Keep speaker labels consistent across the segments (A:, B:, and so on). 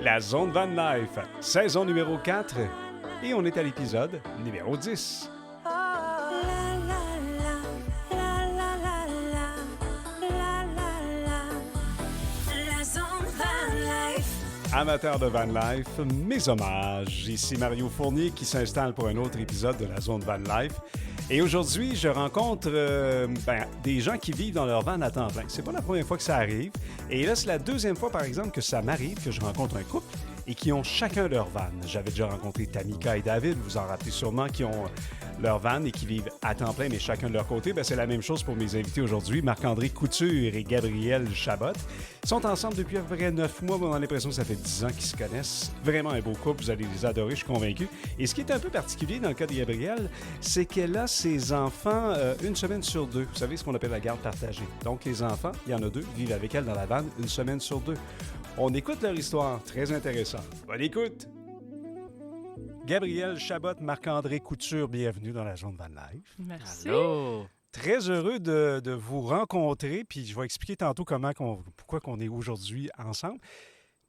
A: La Zone Van Life, saison numéro 4, et on est à l'épisode numéro 10. Amateurs de Van Life, mes hommages. Ici Mario Fournier qui s'installe pour un autre épisode de la Zone Van Life. Et aujourd'hui, je rencontre des gens qui vivent dans leur van à temps plein. C'est pas la première fois que ça arrive. Et là, c'est la deuxième fois, par exemple, que ça m'arrive, que je rencontre un couple et qui ont chacun leur van. J'avais déjà rencontré Tamika et David, vous en rappelez sûrement, qui ont leur van et qui vivent à temps plein, mais chacun de leur côté. C'est la même chose pour mes invités aujourd'hui, Marc-André Couture et Gabriel Chabot. Ils sont ensemble depuis à peu près 9 mois. On a l'impression que ça fait 10 ans qu'ils se connaissent. Vraiment un beau couple, vous allez les adorer, je suis convaincu. Et ce qui est un peu particulier dans le cas de Gabriel, c'est qu'elle a ses enfants une semaine sur deux. Vous savez ce qu'on appelle la garde partagée. Donc les enfants, il y en a deux, vivent avec elle dans la van une semaine sur deux. On écoute leur histoire, très intéressant. Bonne écoute! Gabriel Chabot, Marc-André Couture, bienvenue dans la Zone Van Life.
B: Merci.
C: Allô.
A: Très heureux de vous rencontrer, puis je vais expliquer tantôt pourquoi on est aujourd'hui ensemble.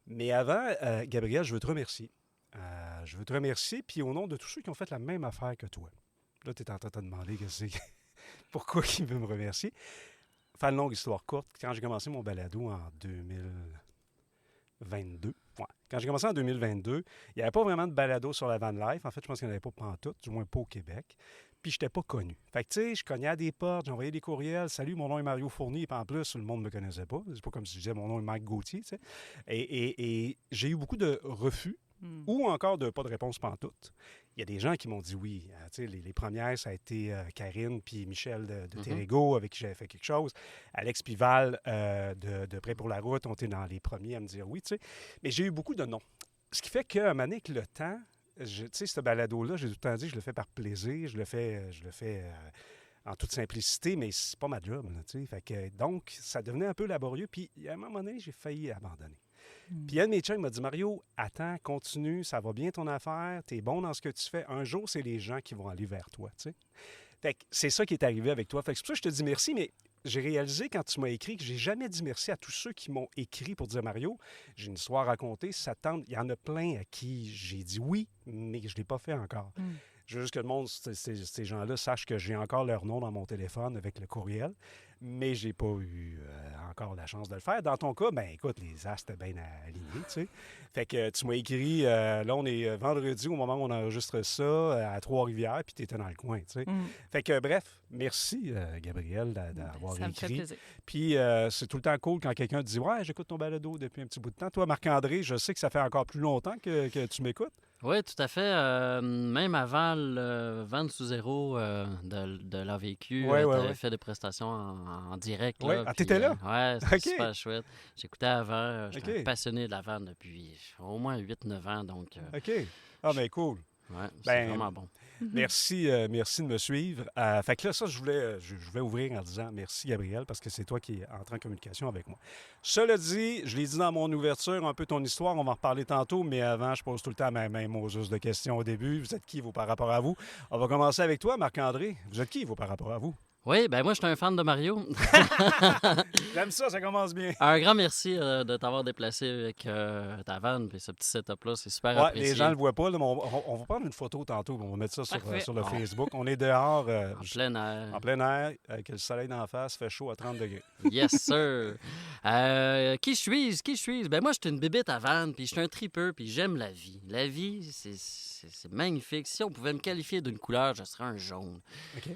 A: Mais avant, Gabriel, je veux te remercier. Je veux te remercier, puis au nom de tous ceux qui ont fait la même affaire que toi. Là, tu es en train de te demander pourquoi il veut me remercier. Faire une longue histoire courte, quand j'ai commencé mon balado en 2022, quand j'ai commencé en 2022, il n'y avait pas vraiment de balado sur la van life. En fait, je pense qu'il n'y en avait pas pantoute, du moins pas au Québec. Puis je n'étais pas connu. Fait que, tu sais, je cognais à des portes, j'envoyais des courriels. « Salut, mon nom est Mario Fournier. » Puis en plus, le monde ne me connaissait pas. C'est pas comme si je disais « Mon nom est Mike Gauthier. » Tu sais. Et j'ai eu beaucoup de refus ou encore de pas de réponse pantoute. Il y a des gens qui m'ont dit oui. Tu sais, les premières, ça a été Karine puis Michel de Terrego, avec qui j'avais fait quelque chose. Alex Pival de Prêt pour la route ont été dans les premiers à me dire oui. Tu sais. Mais j'ai eu beaucoup de non. Ce qui fait qu'à un moment donné, avec le temps, tu sais, ce balado-là, j'ai tout le temps dit, je le fais par plaisir, je le fais en toute simplicité, mais c'est pas ma job, là, tu sais. Fait que, donc, ça devenait un peu laborieux, puis à un moment donné, j'ai failli abandonner. Puis un de mes chums m'a dit, Mario, attends, continue, ça va bien ton affaire, t'es bon dans ce que tu fais. Un jour, c'est les gens qui vont aller vers toi, tu sais. Fait que c'est ça qui est arrivé avec toi. Fait que c'est pour ça que je te dis merci, mais j'ai réalisé quand tu m'as écrit que j'ai jamais dit merci à tous ceux qui m'ont écrit pour dire Mario, j'ai une histoire à raconter, si ça te tente. Il y en a plein à qui j'ai dit oui, mais je ne l'ai pas fait encore. Je veux juste que le monde, ces gens-là, sachent que j'ai encore leur nom dans mon téléphone avec le courriel, mais j'ai pas eu encore la chance de le faire. Dans ton cas, ben écoute, les astres étaient bien alignés, tu sais. Fait que tu m'as écrit, là on est vendredi au moment où on enregistre ça, à Trois-Rivières, puis tu étais dans le coin, tu sais. Fait que bref, merci Gabriel d'avoir écrit.
B: Ça me fait plaisir.
A: Puis c'est tout le temps cool quand quelqu'un te dit « Ouais, j'écoute ton balado depuis un petit bout de temps. » Toi, Marc-André, je sais que ça fait encore plus longtemps que tu m'écoutes.
C: Oui, tout à fait. Même avant le Van sous zéro de l'AVQ, tu avais fait des prestations en direct.
A: Oui, t'étais là?
C: Oui, c'était super chouette. J'écoutais avant. J'étais passionné de la van depuis au moins 8-9 ans. Donc,
A: OK. Ah, mais cool.
C: Oui, c'est vraiment bon.
A: Merci de me suivre. Fait que là, ça, je vais ouvrir en disant merci, Gabriel, parce que c'est toi qui es entré en communication avec moi. Cela dit, je l'ai dit dans mon ouverture, un peu ton histoire, on va en reparler tantôt, mais avant, je pose tout le temps ma même oseuse de questions au début. Vous êtes qui, vous, par rapport à vous? On va commencer avec toi, Marc-André. Vous êtes qui, vous, par rapport à vous?
C: Oui, ben moi, je suis un fan de Mario.
A: J'aime ça commence bien.
C: Un grand merci de t'avoir déplacé avec ta van et ce petit setup-là. C'est super apprécié.
A: Les gens ne le voient pas, là, mais on va prendre une photo tantôt. On va mettre ça sur le Facebook. On est dehors.
C: En plein air.
A: En plein air, avec le soleil d'en face, fait chaud à 30 degrés.
C: Yes, sir. Qui suis-je? Ben moi, je suis une bébête à van, puis je suis un tripeux, puis j'aime la vie. La vie, c'est magnifique. Si on pouvait me qualifier d'une couleur, je serais un jaune.
A: OK.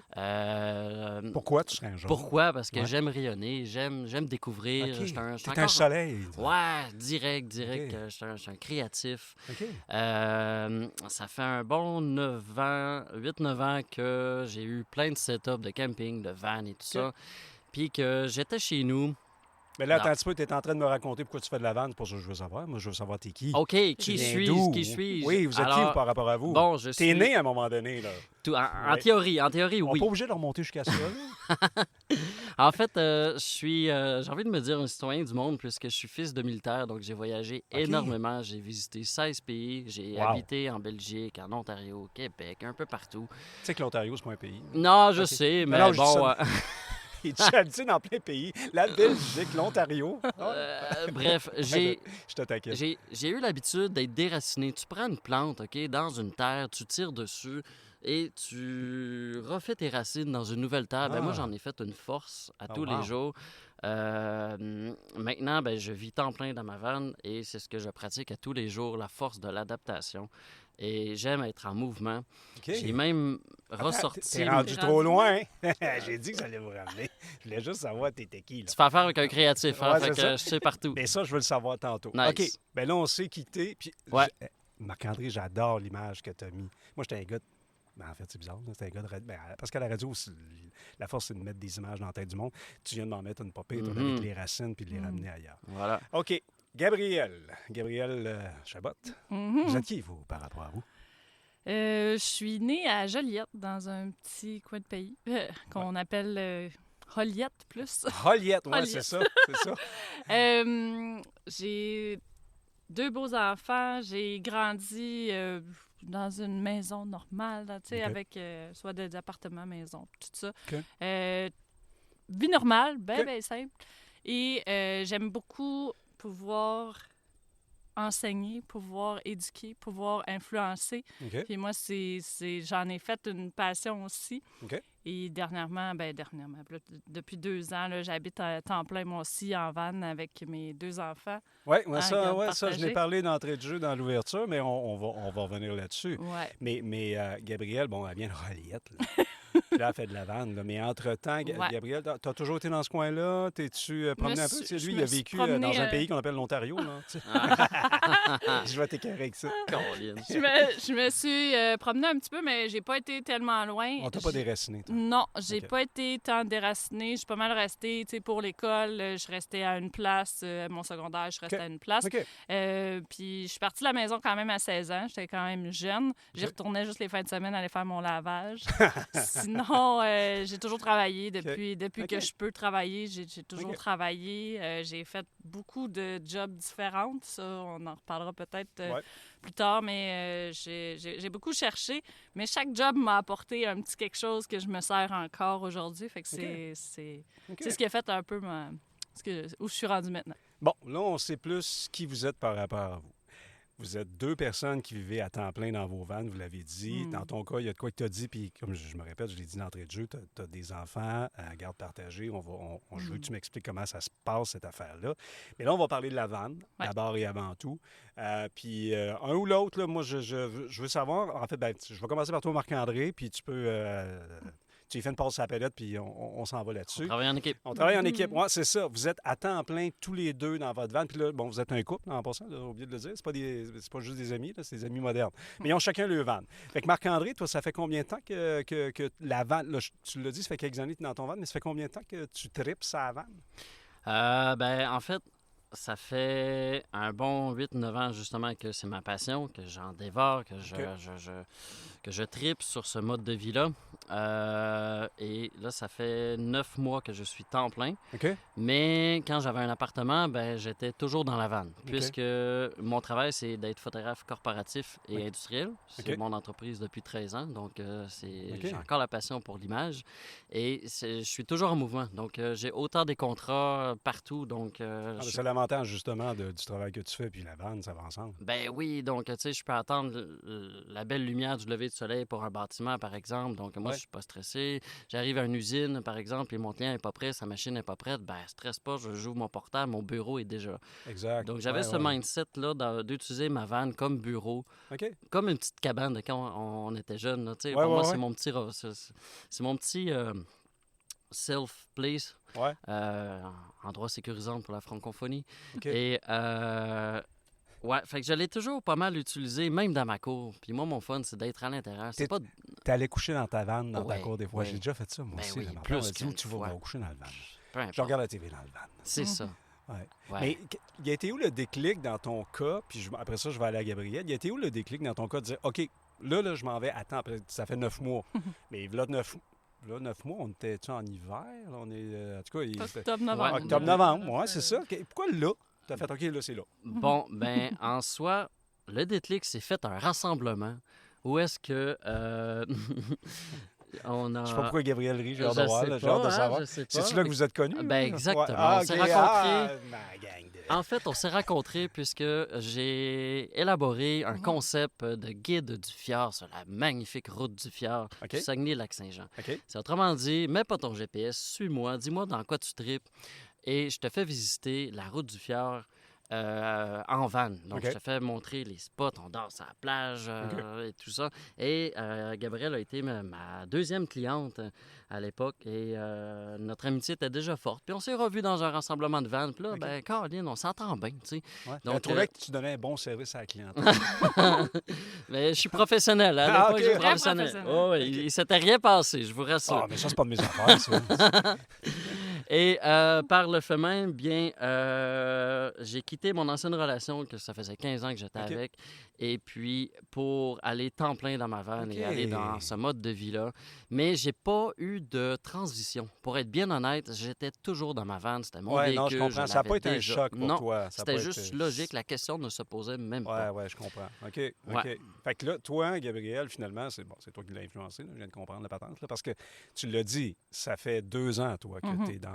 A: Pourquoi tu serais un jaune?
C: Pourquoi? Parce que j'aime rayonner, j'aime découvrir.
A: Okay.
C: T'es
A: un soleil.
C: Ouais, direct.
A: Okay.
C: Je suis un créatif.
A: Okay.
C: Ça fait un bon 8-9 ans que j'ai eu plein de setups de camping, de van et tout ça. Puis que j'étais chez nous.
A: Mais là, attends un petit peu, tu es en train de me raconter pourquoi tu fais de la van. C'est pour ça que je veux savoir. Moi, je veux savoir t'es qui.
C: OK, qui suis-je?
A: Oui, vous êtes qui par rapport à vous?
C: Bon,
A: T'es né à un moment donné, là.
C: En théorie, oui.
A: On n'est pas obligé de remonter jusqu'à ça, là.
C: En fait, j'ai envie de me dire un citoyen du monde puisque je suis fils de militaire, donc j'ai voyagé énormément. J'ai visité 16 pays. J'ai habité en Belgique, en Ontario, au Québec, un peu partout.
A: Tu sais que l'Ontario, c'est pas un pays.
C: Non, je sais, mais bon...
A: Es-tu habitué dans plein pays? La Belgique, l'Ontario.
C: Bref, j'ai
A: Je te taquine.
C: j'ai eu l'habitude d'être déraciné. Tu prends une plante, OK, dans une terre, tu tires dessus et tu refais tes racines dans une nouvelle terre. Ben, moi,
A: Ah.
C: j'en ai fait une force à
A: Oh,
C: tous
A: wow.
C: les jours. Maintenant, ben, je vis temps plein dans ma vanne et c'est ce que je pratique à tous les jours, la force de l'adaptation. Et j'aime être en mouvement.
A: OK.
C: J'ai même
A: Attends,
C: ressorti...
A: T'es rendu trop loin. J'ai dit que ça allait vous ramener. Je voulais juste savoir t'étais qui, là.
C: Tu fais affaire avec un créatif, hein?
A: Ouais,
C: Fait
A: c'est
C: que
A: ça.
C: je sais partout.
A: Mais ça, je veux le savoir tantôt.
C: Nice.
A: OK. Ben là, on s'est quitté. Puis,
C: Ouais.
A: Marc-André, j'adore l'image que tu as mis. Moi, j'étais un gars. Ben, en fait, c'est bizarre. J'étais un gars de radio. Ben, parce qu'à la radio, la force, c'est de mettre des images dans la tête du monde. Tu viens de m'en mettre une popée avec les racines puis de les ramener ailleurs.
C: Voilà.
A: OK. Gabrielle Chabot. Vous êtes qui, vous, par rapport à vous?
B: Je suis née à Joliette, dans un petit coin de pays qu'on appelle Joliette plus.
A: Joliette, ouais,
B: Joliette.
A: c'est ça. C'est ça.
B: J'ai 2 beaux enfants. J'ai grandi dans une maison normale, là, tu sais,
A: OK.
B: avec soit des appartements, maisons, tout ça.
A: OK.
B: Vie normale,
A: OK.
B: bien simple. Et j'aime beaucoup pouvoir enseigner, pouvoir éduquer, pouvoir influencer.
A: OK.
B: Puis moi, j'en ai fait une passion aussi.
A: OK.
B: Et dernièrement, depuis 2 ans, là, j'habite à temps plein, moi aussi, en van avec mes 2 enfants.
A: Oui,
B: Ah,
A: ça,
B: garde
A: ouais, ça, je
B: partagée.
A: l'ai parlé d'entrée de jeu dans l'ouverture, mais on va revenir là-dessus.
B: Ouais.
A: Mais Gabrielle, bon, elle vient de Joliette. Là. Puis là, elle fait de la vanne. Là. Mais entre-temps,
B: Ouais.
A: Gabrielle, tu as toujours été dans ce coin-là? T'es-tu promené un peu? Tu sais,
B: je
A: lui,
B: me
A: il a
B: suis
A: vécu
B: promenée,
A: dans un pays qu'on appelle l'Ontario. Là, tu sais. Je vais t'écœurer avec ça.
C: Colin.
B: Je me suis promenée un petit peu, mais j'ai pas été tellement loin.
A: On t'a pas déraciné, toi.
B: Non, j'ai
A: OK.
B: pas été tant déracinée. Je suis pas mal restée, tu sais, pour l'école. Je restais à une place. Mon secondaire, je restais
A: OK.
B: à une place.
A: OK.
B: Puis je suis partie de la maison quand même à 16 ans. J'étais quand même jeune. J'y
A: OK.
B: retournais juste les fins de semaine aller faire mon lavage. Sinon, j'ai toujours travaillé. Depuis
A: OK.
B: que je peux travailler, j'ai toujours
A: OK.
B: travaillé. J'ai fait beaucoup de jobs différents. Ça, on en reparlera peut-être
A: Ouais.
B: plus tard, mais j'ai beaucoup cherché. Mais chaque job m'a apporté un petit quelque chose que je me sers encore aujourd'hui. Fait que c'est
A: OK.
B: ce qui a fait un peu où je suis rendue maintenant.
A: Bon, là, on sait plus qui vous êtes par rapport à vous. Vous êtes 2 personnes qui vivez à temps plein dans vos vannes, vous l'avez dit. Dans ton cas, il y a de quoi que tu as dit, puis comme je me répète, je l'ai dit d'entrée de jeu, tu as des enfants à garde partagée. Je veux que tu m'expliques comment ça se passe, cette affaire-là. Mais là, on va parler de la vanne,
B: Ouais.
A: d'abord et avant tout. Puis un ou l'autre, là, moi, je veux savoir. En fait, je vais commencer par toi, Marc-André, puis tu peux... tu y fais une pause sur la palette, puis on s'en va là-dessus.
C: Travailler en équipe.
A: On travaille en équipe. Oui, c'est ça. Vous êtes à temps plein tous les 2 dans votre van. Puis là, bon, vous êtes un couple, en passant, j'ai oublié de le dire. C'est pas juste des amis, là, c'est des amis modernes. Mais ils ont chacun leur van. Fait que Marc-André, toi, ça fait combien de temps que la van, là, tu l'as dit, ça fait quelques années que tu es dans ton van, mais ça fait combien de temps que tu tripes sa van?
C: En fait, ça fait un bon 8-9 ans, justement, que c'est ma passion, que j'en dévore, que je tripe sur ce mode de vie-là. Et là, ça fait 9 mois que je suis temps plein.
A: OK?
C: Mais quand j'avais un appartement, j'étais toujours dans la vanne, puisque mon travail, c'est d'être photographe corporatif et
A: OK.
C: industriel. C'est
A: OK.
C: mon entreprise depuis 13 ans, donc
A: OK.
C: j'ai encore la passion pour l'image. Et je suis toujours en mouvement, donc j'ai autant des contrats partout. Donc,
A: C'est l'avantage, justement, du travail que tu fais, puis la van, ça va ensemble.
C: ben oui, donc, tu sais, je peux attendre la belle lumière du lever du soleil pour un bâtiment, par exemple. Donc, moi,
A: Ouais.
C: je suis pas stressé. J'arrive à une usine, par exemple, et mon client n'est pas prêt, sa machine n'est pas prête. Ben, stresse pas, j'ouvre mon portable, mon bureau est déjà.
A: Exact.
C: Donc, j'avais
A: Ouais,
C: ce
A: ouais.
C: mindset-là d'utiliser ma van comme bureau,
A: OK?
C: comme une petite cabane de quand on était jeune. Là, tu sais.
A: Ouais,
C: Pour moi,
A: ouais,
C: c'est
A: ouais.
C: mon petit self-place,
A: Ouais.
C: endroit sécurisant pour la francophonie.
A: OK.
C: Et ouais, fait que je l'ai toujours pas mal utilisé, même dans ma cour. Puis moi, mon fun, c'est d'être à l'intérieur. C'est pas...
A: T'es allé coucher dans ta van, dans ta
C: Ouais,
A: cour des fois.
C: ouais.
A: J'ai déjà fait ça, moi
C: Ben
A: aussi.
C: oui,
A: là. Ma
C: plus
A: blonde a dit, où
C: qu'une
A: tu vas?
C: fois.
A: On va coucher dans le van.
C: Peu importe.
A: Je regarde la TV dans le van.
C: C'est ça.
A: Ouais.
C: Ouais.
A: Mais il a été où le déclic dans ton cas? Puis après ça, je vais aller à Gabrielle. Il a été où le déclic dans ton cas de dire, OK, là, je m'en vais. Attends, ça fait 9 mois. Mais là, 9 mois, on était-tu en hiver? Là, on est, en tout cas,
B: Octobre-novembre.
A: octobre-novembre. Ouais, c'est ça. Pourquoi là? T'as fait, OK, là, c'est là.
C: Bon, en soi, le déclic, c'est fait un rassemblement où est-ce que On a...
A: Je sais pas pourquoi Gabriel rit, j'ai hâte
C: Je
A: de voir,
C: sais
A: là, j'ai hâte de
C: pas,
A: savoir.
C: je sais pas.
A: C'est-tu là que vous êtes connus?
C: Ben,
A: là?
C: exactement.
A: Ouais. Ah,
C: On s'est
A: ok.
C: rencontrés.
A: Ma gang de...
C: En fait, on s'est rencontrés puisque j'ai élaboré un concept de guide du fjord sur la magnifique route du fjord
A: OK.
C: du Saguenay-Lac-Saint-Jean.
A: OK.
C: C'est autrement dit, mets pas ton GPS, suis-moi, dis-moi dans quoi tu tripes et je te fais visiter la route du fjord en van. Donc,
A: OK.
C: je te fais montrer les spots, on dort sur la plage et tout ça. Et Gabrielle a été ma deuxième cliente à l'époque et notre amitié était déjà forte. Puis on s'est revus dans un rassemblement de van. Puis là,
A: OK.
C: ben, Caroline, on s'entend bien, tu sais.
A: Ouais.
C: Donc,
A: Je trouvais que tu donnais un bon service à la clientèle.
C: Mais je suis professionnel. À
A: Ah,
C: l'époque,
A: OK.
C: j'étais
B: Très
C: professionnel.
B: professionnel.
C: Oh, oui, il s'était rien passé, je vous rassure.
A: Ah, mais ça, c'est pas de mes affaires, ça.
C: Et par le fait même, bien, j'ai quitté mon ancienne relation, que ça faisait 15 ans que j'étais
A: OK.
C: avec, et puis pour aller temps plein dans ma vanne
A: OK.
C: et aller dans ce mode de vie-là. Mais j'ai pas eu de transition. Pour être bien honnête, j'étais toujours dans ma vanne, c'était mon
A: Ouais,
C: véhicule.
A: non, je comprends. Ça n'a pas
C: l'avais
A: été un
C: déjà.
A: choc pour
C: Non,
A: toi. Ça a
C: c'était
A: pas
C: juste
A: été-
C: logique, la question ne se posait même pas.
A: Ouais, je comprends. OK, OK.
C: Ouais.
A: Fait que là, toi, Gabriel, finalement, c'est bon, c'est toi qui l'as influencé, là, je viens de comprendre la patente, là, parce que tu l'as dit, ça fait 2 ans, toi, que
B: Mhm.
A: tu es dans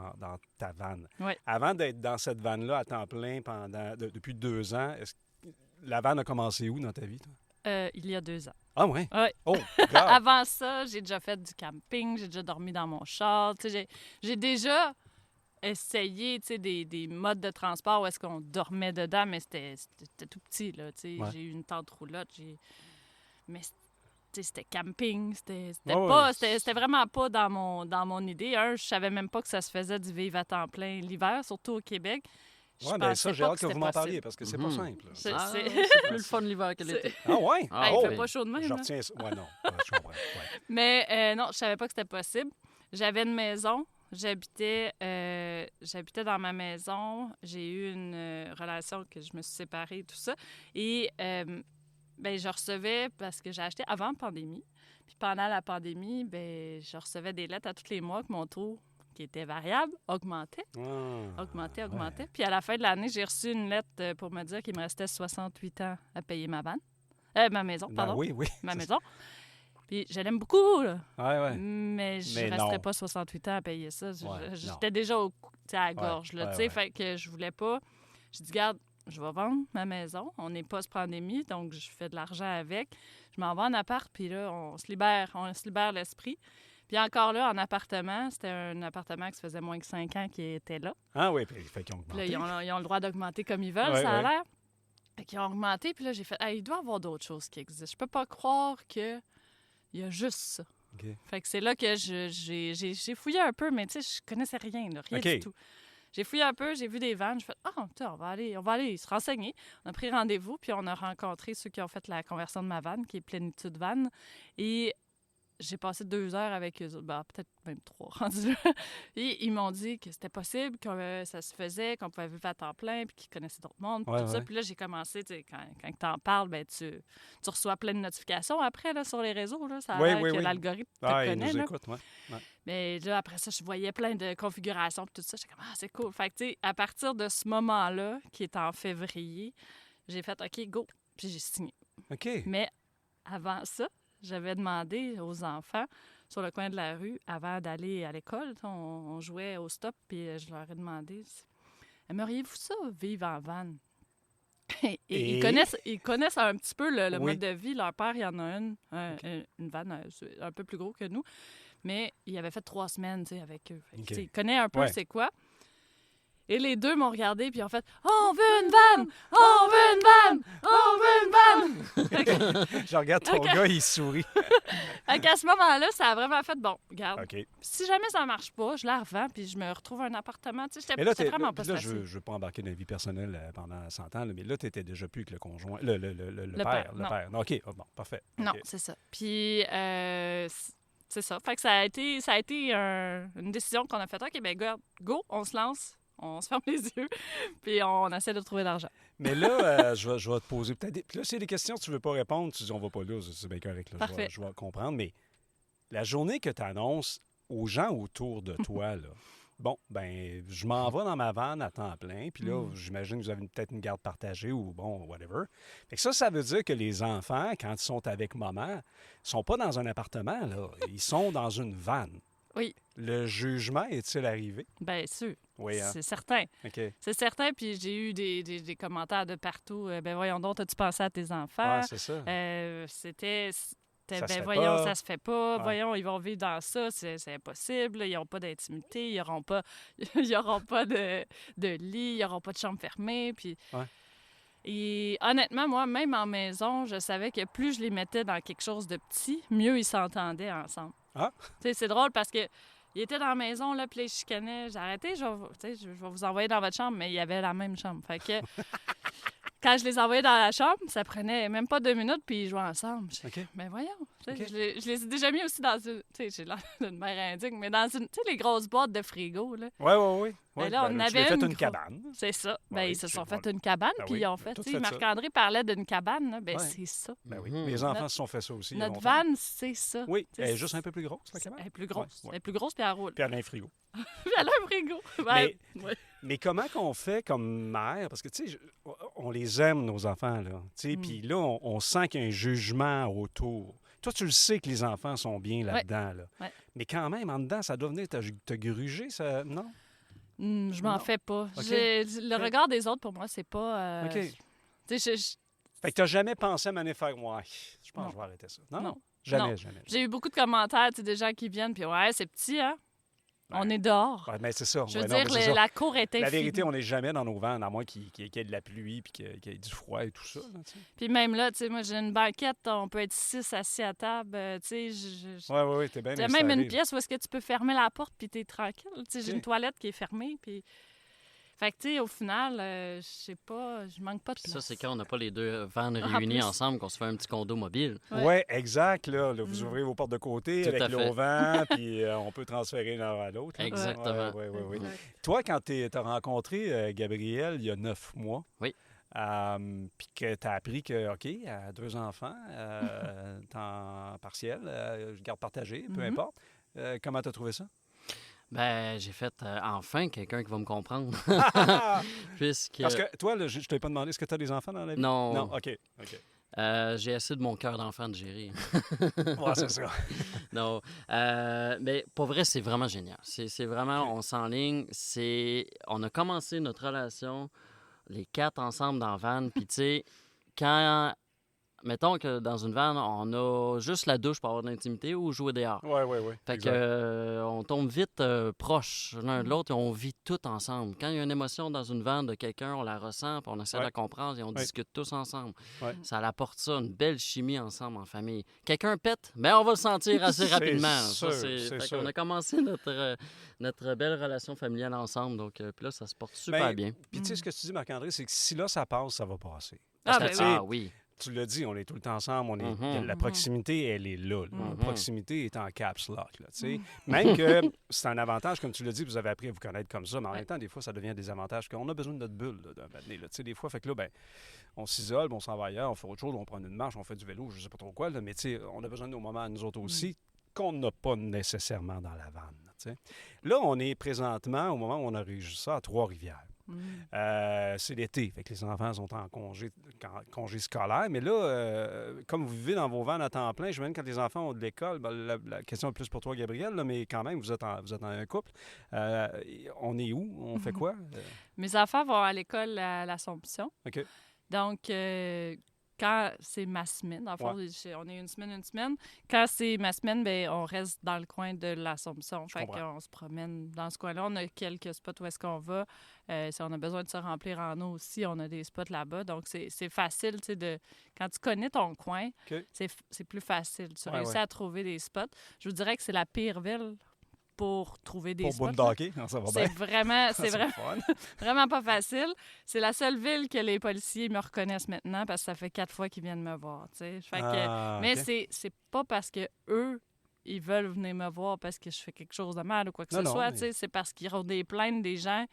A: ta vanne.
B: Ouais.
A: Avant d'être dans cette vanne-là à temps plein depuis 2 ans, la vanne a commencé où dans ta vie, toi?
B: Il y a 2 ans.
A: Ah, ouais?
B: Ouais.
A: Oh, God!
B: Avant ça, j'ai déjà fait du camping, j'ai déjà dormi dans mon char. Tu sais, j'ai déjà essayé, tu sais, des modes de transport où est-ce qu'on dormait dedans, mais c'était tout petit, là. Tu sais.
A: Ouais.
B: J'ai eu une tente roulotte, mais tu sais, c'était camping, c'était
A: Ouais,
B: pas,
A: ouais.
B: c'était vraiment pas dans mon idée. Je savais même pas que ça se faisait du vivre à temps plein l'hiver, surtout au Québec. Je
A: Ouais, ben
B: pensais
A: ça, j'ai
B: pas
A: hâte que vous
B: c'était
A: m'en
B: possible.
A: parliez, parce que c'est pas
C: Mhm.
A: simple. là.
B: C'est-
C: Ah,
B: c'est-
C: c'est plus le fun l'hiver que l'été.
A: Ah, ouais?
C: Ah,
B: Il
C: oh,
B: fait
C: oui.
B: pas chaud de même.
A: Je
B: hein.
A: retiens ça. Ouais, non, je comprends. Ouais.
B: Mais non, je savais pas que c'était possible. J'avais une maison. J'habitais dans ma maison. J'ai eu une relation que je me suis séparée, tout ça. Et ben, je recevais, parce que j'ai acheté avant la pandémie. Puis pendant la pandémie, ben, je recevais des lettres à tous les mois que mon taux, qui était variable, augmentait.
A: Ah,
B: Augmentait.
A: ouais.
B: Puis à la fin de l'année, j'ai reçu une lettre pour me dire qu'il me restait 68 ans à payer ma vanne. Ma maison,
A: Ben
B: pardon.
A: oui, oui.
B: Ma maison. Puis je l'aime beaucoup, là.
A: Ouais.
B: Mais je
A: Mais
B: ne resterai
A: non.
B: pas 68 ans à payer ça.
A: Ouais,
B: J'étais déjà tu sais, à la gorge, là,
A: ouais,
B: tu sais.
A: ouais.
B: Fait que je voulais pas... J'ai dit, garde, je vais vendre ma maison. On n'est pas pandémie, donc je fais de l'argent avec. Je m'en vais en appart, puis là, on se libère l'esprit. Puis encore là, en appartement, c'était un appartement qui se faisait moins que 5 ans qui était là.
A: Ah oui, puis fait qu'ils ont
B: Puis là,
A: augmenté.
B: ils ont le droit d'augmenter comme ils veulent,
A: Ouais,
B: ça a
A: ouais.
B: l'air. Fait qu'ils ont augmenté, puis là, j'ai fait, hey, il doit y avoir d'autres choses qui existent. Je peux pas croire qu'il y a juste ça.
A: OK.
B: Fait que c'est là que j'ai fouillé un peu, mais tu sais, je connaissais rien, là, rien
A: OK.
B: du tout. J'ai fouillé un peu, j'ai vu des vannes, j'ai fait, on va aller se renseigner. On a pris rendez-vous, puis on a rencontré ceux qui ont fait la conversion de ma vanne, qui est Plénitude Van. Et j'ai passé 2 heures avec eux, peut-être même 3 rendus là. Et ils m'ont dit que c'était possible, que ça se faisait, qu'on pouvait vivre à temps plein, puis qu'ils connaissaient d'autres mondes, puis
A: Ouais,
B: tout ça.
A: ouais.
B: Puis là, j'ai commencé, tu sais, quand tu en parles, ben, tu reçois plein de notifications après, là, sur les réseaux, là. Ça a
A: Oui,
B: l'air
A: oui,
B: que
A: oui.
B: l'algorithme te
A: Ah, ils
B: connaît,
A: nous
B: là.
A: écoutent, ouais.
B: Mais là, après ça, je voyais plein de configurations puis tout ça. J'étais comme, c'est cool. Fait que, tu sais, à partir de ce moment-là, qui est en février, j'ai fait, OK, go. Puis j'ai signé.
A: OK.
B: Mais avant ça, j'avais demandé aux enfants sur le coin de la rue, avant d'aller à l'école, on jouait au stop, puis je leur ai demandé, aimeriez-vous ça, vivre en van? Et
A: Et?
B: ils connaissent un petit peu le
A: Oui.
B: mode de vie. Leur père, il y en a une van c'est un peu plus gros que nous. Mais il avait fait 3 semaines, tu sais, avec eux. Fait que,
A: OK.
B: tu sais, il connaît un peu
A: Ouais.
B: c'est quoi. Et les deux m'ont regardé puis ils ont fait « On veut une vanne! On veut une vanne! On veut une vanne! »
A: Je regarde ton
B: OK.
A: gars, il sourit.
B: Fait qu'à ce moment-là, ça a vraiment fait « Bon, regarde,
A: OK.
B: si jamais ça marche pas, je la revends puis je me retrouve un appartement. » Tu sais,
A: Mais là,
B: c'était vraiment pas
A: là, je
B: facile.
A: ne veux pas embarquer dans la vie personnelle pendant 100 ans, là, mais là, tu n'étais déjà plus avec le conjoint, le
B: Le
A: père.
B: père,
A: Le
B: non.
A: père. OK, bon, parfait.
B: Non,
A: OK.
B: c'est ça. Puis, c'est ça. Fait que ça a été une décision qu'on a faite. OK, ben go, on se lance, on se ferme les yeux, puis on essaie de trouver de l'argent.
A: Mais là, je vais te poser peut-être des... Puis là, s'il y a des questions que tu ne veux pas répondre, tu dis on va pas là, c'est bien correct. Là,
B: Parfait.
A: je vais comprendre. Mais la journée que tu annonces aux gens autour de toi, là, bon, ben je m'en vais dans ma vanne à temps plein, puis là, j'imagine que vous avez peut-être une garde partagée ou bon, whatever. Fait que ça veut dire que les enfants, quand ils sont avec maman, sont pas dans un appartement, là. Ils sont dans une vanne.
B: Oui.
A: Le jugement est-il arrivé?
B: Bien sûr.
A: Oui, hein?
B: C'est certain.
A: OK.
B: C'est certain, puis j'ai eu des commentaires de partout. Ben voyons donc, as-tu pensé à tes enfants?
A: Ouais, c'est ça.
B: C'était
A: Ça se
B: ben
A: fait
B: voyons,
A: pas.
B: ça se fait pas.
A: Ouais.
B: Voyons, ils vont vivre dans ça, c'est impossible. Ils n'ont pas d'intimité, ils n'auront pas, ils auront pas de lit, ils n'auront pas de chambre fermée. Puis...
A: Ouais.
B: Et honnêtement, moi, même en maison, je savais que plus je les mettais dans quelque chose de petit, mieux ils s'entendaient ensemble.
A: Ah!
B: Tu sais, c'est drôle parce que ils étaient dans la maison, là, puis ils chicanaient. J'ai arrêté, je vais vous envoyer dans votre chambre, mais il y avait la même chambre. Fait que quand je les envoyais dans la chambre, ça prenait même pas 2 minutes, puis ils jouaient ensemble.
A: OK.
B: Mais voyons, tu sais,
A: OK.
B: je les ai déjà mis aussi dans une... Tu sais, j'ai l'air d'une mère indigne, mais dans une... Tu sais, les grosses boîtes de frigo, là.
A: Oui.
B: Ben là, on
A: tu
B: avait
A: l'as fait
B: une
A: une cabane.
B: C'est ça. Ben,
A: Oui,
B: ils se sont
A: c'est
B: fait
A: bon.
B: une cabane,
A: Ben
B: puis
A: oui,
B: ils
A: on
B: ont
A: a
B: fait...
A: tout
B: Tu sais,
A: fait ça.
B: Marc-André parlait d'une cabane, là, ben
A: Ouais.
B: c'est ça.
A: Ben oui.
C: Mhm.
A: Mes enfants
B: Notre-
A: se sont fait ça aussi. il y a
B: Notre
A: longtemps.
B: vanne, c'est ça.
A: Oui,
B: Tu sais,
A: elle est juste un peu plus grosse, la cabane.
B: Elle est plus grosse.
A: Ouais.
B: Elle est plus grosse, puis elle roule.
A: Puis elle a un frigo.
B: Puis elle a un frigo. Ben, ouais.
A: Mais comment qu'on fait comme mère? Parce que, tu sais, on les aime, nos enfants, là. Tu sais, puis là, on sent qu'il y a un jugement autour. Toi, tu le sais que les enfants sont bien là-dedans, là.
B: Ouais.
A: Mais quand même, en dedans, ça doit venir te gruger, ça... Non?
B: Je m'en
A: Non.
B: fais pas.
A: OK.
B: Le
A: OK.
B: regard des autres, pour moi, c'est pas...
A: OK.
B: Tu sais,
A: Fait que t'as jamais pensé à m'aller faire... Ouais, je pense
B: Non.
A: que je vais arrêter ça. Non?
B: Non.
A: Jamais,
B: Non.
A: jamais.
B: j'ai eu beaucoup de commentaires, tu sais, des gens qui viennent, puis ouais, c'est petit, hein? On
A: Ouais.
B: est dehors.
A: Ouais, mais c'est ça.
B: Je veux
A: Ouais, non,
B: dire,
A: mais c'est ça.
B: la cour était
A: La vérité,
B: finie.
A: on n'est jamais dans nos vannes, à moins qu'il y ait de la pluie puis qu'il y ait du froid et tout ça. Là, tu sais.
B: Puis même là, tu sais, moi, j'ai une banquette, on peut être 6 assis à table, tu sais,
A: Ouais, t'es bien
B: il y a
A: installé.
B: même une pièce où est-ce que tu peux fermer la porte puis t'es tranquille. Tu sais, j'ai
A: OK.
B: une toilette qui est fermée, puis... Fait que, tu sais, au final, je sais pas, je manque pas de
C: Puis
B: place.
C: ça, c'est quand on n'a pas les deux vannes
B: En
C: réunies
B: plus.
C: ensemble qu'on se fait un petit condo mobile.
B: Ouais.
A: Oui, exact. Là, vous ouvrez vos portes de côté
C: Tout
A: avec
C: à fait.
A: l'auvent, puis on peut transférer l'un à l'autre. là.
C: Exactement.
A: Oui.
B: Exact.
A: Toi, quand tu as rencontré Gabriel il y a 9 mois,
C: Oui.
A: Puis que tu as appris que, OK, elle a 2 enfants, temps partiel, garde partagée, peu
B: Mhm.
A: importe, comment tu as trouvé ça?
C: Ben, j'ai fait enfin quelqu'un qui va me comprendre. Puisque.
A: Parce que toi, là, je ne t'ai pas demandé, est-ce que tu as des enfants dans la vie?
C: Non.
A: Non, OK.
C: J'ai assez de mon cœur d'enfant de gérer.
A: Ouais, c'est ça.
C: Non. Mais pour vrai, c'est vraiment génial. C'est vraiment, on s'enligne. On a commencé notre relation, les 4 ensemble dans la van. Puis, tu sais, quand. Mettons que dans une van, on a juste la douche pour avoir de l'intimité ou jouer dehors.
A: Oui.
C: Fait que, on tombe vite proches l'un de l'autre et on vit tout ensemble. Quand il y a une émotion dans une vanne de quelqu'un, on la ressent, puis on essaie de la comprendre et on discute tous ensemble.
A: Ouais.
C: Ça apporte ça, une belle chimie ensemble en famille. Quelqu'un pète, mais on va le sentir assez
A: C'est
C: rapidement.
A: sûr, c'est
C: Fait
A: sûr.
C: qu'on a commencé notre belle relation familiale ensemble. Donc, puis là, ça se porte super
A: Ben,
C: bien.
A: Puis tu sais, ce que tu dis, Marc-André, c'est que si là, ça passe, ça va passer.
B: Ah,
A: Parce
B: ben
A: que,
B: oui.
A: tu sais,
C: Ah oui.
A: tu l'as dit, on est tout le temps ensemble.
C: Mhm.
A: La proximité, elle est là. La
C: Mhm.
A: proximité est en caps lock. Là, tu sais. Même que c'est un avantage, comme tu l'as dit, vous avez appris à vous connaître comme ça, mais en même temps, des fois, ça devient des avantages qu'on a besoin de notre bulle là, d'un moment donné, là. Tu sais, des fois, fait que là, ben, on s'isole, on s'en va ailleurs, on fait autre chose, on prend une marche, on fait du vélo, je sais pas trop quoi, là, mais tu sais, on a besoin de nos moments à nous autres aussi qu'on n'a pas nécessairement dans la vanne. Tu sais. Là, on est présentement au moment où on a réussi ça à Trois-Rivières. C'est l'été, fait que les enfants sont en congé scolaire. Mais là, comme vous vivez dans vos vannes à temps plein, je me quand les enfants ont de l'école, ben, la question est plus pour toi, Gabriel, là, mais quand même, vous êtes en un couple. On est où? On fait quoi?
B: Mes enfants vont à l'école à l'Assomption.
A: OK.
B: Donc, quand c'est ma semaine, en fait, on est une semaine. Quand c'est ma semaine, bien, on reste dans le coin de l'Assomption. Fait
A: comprends.
B: qu'on se promène dans ce coin-là. On a quelques spots où est-ce qu'on va. Si on a besoin de se remplir en eau aussi, on a des spots là-bas. Donc, c'est facile, tu sais, quand tu connais ton coin,
A: OK.
B: c'est plus facile. Tu
A: Ouais,
B: réussis
A: ouais.
B: à trouver des spots. Je vous dirais que c'est la pire ville pour trouver des
A: Pour
B: spots. là.
A: boondogger, non, ça va bien.
B: C'est vraiment,
A: le fun.
B: vraiment pas facile. C'est la seule ville que les policiers me reconnaissent maintenant parce que ça fait 4 fois qu'ils viennent me voir. Tu sais. Fait que, mais
A: OK.
B: c'est pas parce que eux ils veulent venir me voir parce que je fais quelque chose de mal ou quoi que
A: Non,
B: ce
A: non,
B: soit.
A: mais-
B: Tu sais, c'est parce qu'ils ont des plaintes des gens.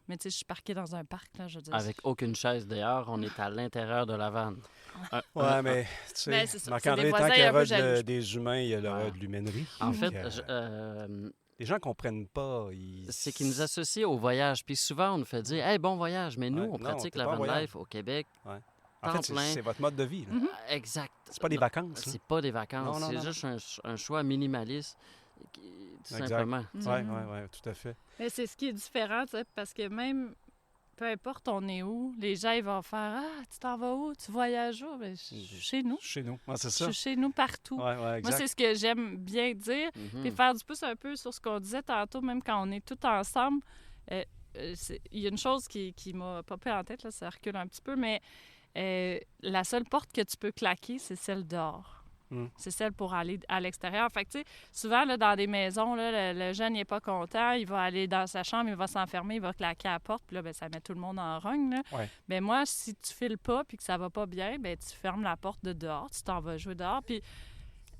B: Mais tu sais, je suis parquée dans un parc, là, je veux dire.
C: Avec aucune chaise dehors, on est à l'intérieur de la vanne.
A: Ouais, mais tu
B: Ben,
A: sais,
B: c'est ça.
A: Marc-André,
B: C'est des
A: tant
B: voisins
A: qu'il y
B: un peu
A: aura
B: jaloux.
A: des humains, il y aura
C: Ouais.
A: de l'humainerie.
C: En fait,
A: Donc, les gens comprennent pas.
C: C'est qu'ils nous associent au voyage. Puis souvent, on nous fait dire « Hey, bon voyage », mais nous,
A: Ouais,
C: on
A: non,
C: pratique
A: t'es
C: la
A: pas en
C: van
A: voyage.
C: life au Québec.
A: Ouais. En
C: Temps
A: fait, c'est
C: plein.
A: c'est votre mode de vie. Là.
C: Exact.
A: C'est pas des
C: Non,
A: vacances. Là.
C: C'est pas des vacances.
A: Non, non,
C: C'est
A: non.
C: juste un choix minimaliste, tout
A: Exact.
C: simplement.
A: Oui, oui, tout à fait.
B: Mais c'est ce qui est différent, tu sais, parce que même, peu importe on est où, les gens ils vont faire « Ah, tu t'en vas où? Tu voyages où? Ben, je suis chez nous.
A: Chez nous, ouais, c'est
B: Je
A: ça.
B: suis chez nous partout.
A: Oui, oui, exact.
B: Moi, c'est ce que j'aime bien dire.
C: Mhm.
B: Puis faire du pouce un peu sur ce qu'on disait tantôt, même quand on est tous ensemble. Il y a une chose qui m'a popé en tête, là, ça recule un petit peu, mais la seule porte que tu peux claquer, c'est celle dehors. C'est celle pour aller à l'extérieur. Fait que, tu sais, souvent, là, dans des maisons, là, le jeune n'est pas content, il va aller dans sa chambre, il va s'enfermer, il va claquer à la porte, puis là, ben, ça met tout le monde en rogne, là.
A: Ouais.
B: Mais moi, si tu files pas puis que ça va pas bien, ben tu fermes la porte de dehors, tu t'en vas jouer dehors, puis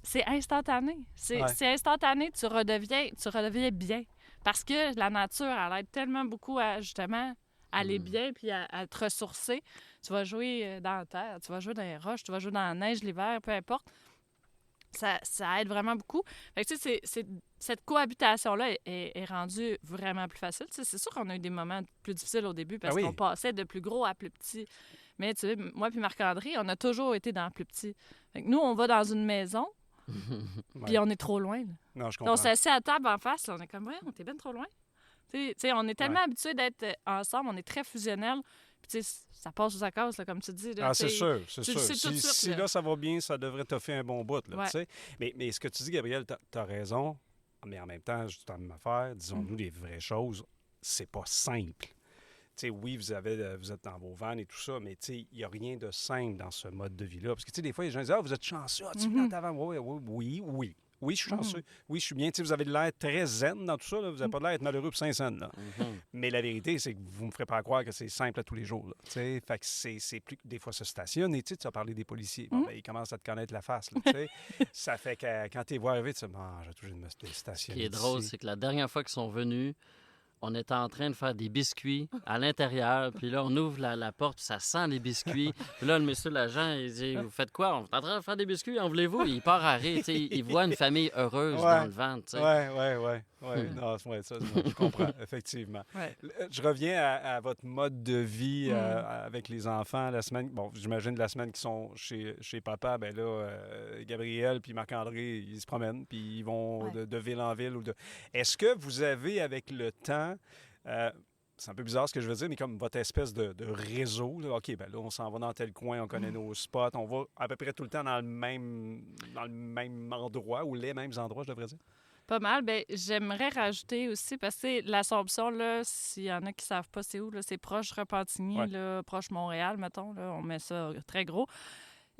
B: c'est instantané. C'est instantané, tu redeviens bien. Parce que la nature, elle aide tellement beaucoup à, justement, aller bien puis à te ressourcer. Tu vas jouer dans la terre, tu vas jouer dans les roches, tu vas jouer dans la neige l'hiver, peu importe. Ça aide vraiment beaucoup. Fait que, tu sais, cette cohabitation-là est rendue vraiment plus facile. Tu sais, c'est sûr qu'on a eu des moments plus difficiles au début parce qu'on passait de plus gros à plus petit. Mais tu sais, moi puis Marc-André, on a toujours été dans le plus petit. Fait que nous, on va dans une maison, puis on est trop loin. Là.
A: Non, je
B: On
A: comprends.
B: s'est assis à table en face, là, on est comme, ouais, on est bien trop loin. Tu sais, on est tellement habitués d'être ensemble, on est très fusionnels. Puis, tu sais, ça passe ou ça casse, là, comme tu dis. Là,
A: Ah, c'est sûr, c'est
B: tu le
A: sûr.
B: sais tout de suite,
A: Si
B: là.
A: là, ça va bien, ça devrait t'offrir un bon bout. Là,
B: Ouais.
A: tu sais. Mais ce que tu dis, Gabriel, t'as raison. Mais en même temps, juste en même affaire, disons-nous les vraies choses, c'est pas simple. Tu sais, oui, vous êtes dans vos vannes et tout ça, mais tu sais, il n'y a rien de simple dans ce mode de vie-là. Parce que, tu sais, des fois, les gens disent « Ah, vous êtes chanceux, tu vis dans ta vanne. » Oui. Oui, je suis chanceux. Oui, je suis bien. Tu sais, vous avez de l'air très zen dans tout ça. Là. Vous n'avez pas de l'air d'être malheureux pour 5 cents. Là. Mais la vérité, c'est que vous ne me ferez pas croire que c'est simple à tous les jours. Là. Tu sais, fait que c'est plus que des fois se stationner. Tu sais, tu as parlé des policiers. Bon, ben, ils commencent à te connaître la face. Là, tu sais. Ça fait que quand tu les vois arriver, tu te dis « j'ai toujours de me stationner. »
C: Ce qui est drôle, c'est que la dernière fois qu'ils sont venus, on était en train de faire des biscuits à l'intérieur. Puis là, on ouvre la porte, puis ça sent les biscuits. Puis là, le monsieur l'agent, il dit « Vous faites quoi? On est en train de faire des biscuits, en voulez-vous? » Il part à rire. Tu sais, il voit une famille heureuse dans le ventre. Tu sais.
A: Non, ça, je comprends, effectivement.
B: Ouais.
A: Je reviens à votre mode de vie avec les enfants la semaine. Bon, j'imagine la semaine qui sont chez papa, ben là, Gabriel puis Marc-André, ils se promènent, puis ils vont de ville en ville. Est-ce que vous avez, avec le temps, c'est un peu bizarre ce que je veux dire, mais comme votre espèce de réseau, là, OK, ben là, on s'en va dans tel coin, on connaît nos spots, on va à peu près tout le temps dans le même endroit, ou les mêmes endroits, je devrais dire?
B: Pas mal. Ben, j'aimerais rajouter aussi, parce que l'Assomption, là, s'il y en a qui ne savent pas c'est où, là, c'est proche Repentigny, là, proche Montréal, mettons. Là, on met ça très gros.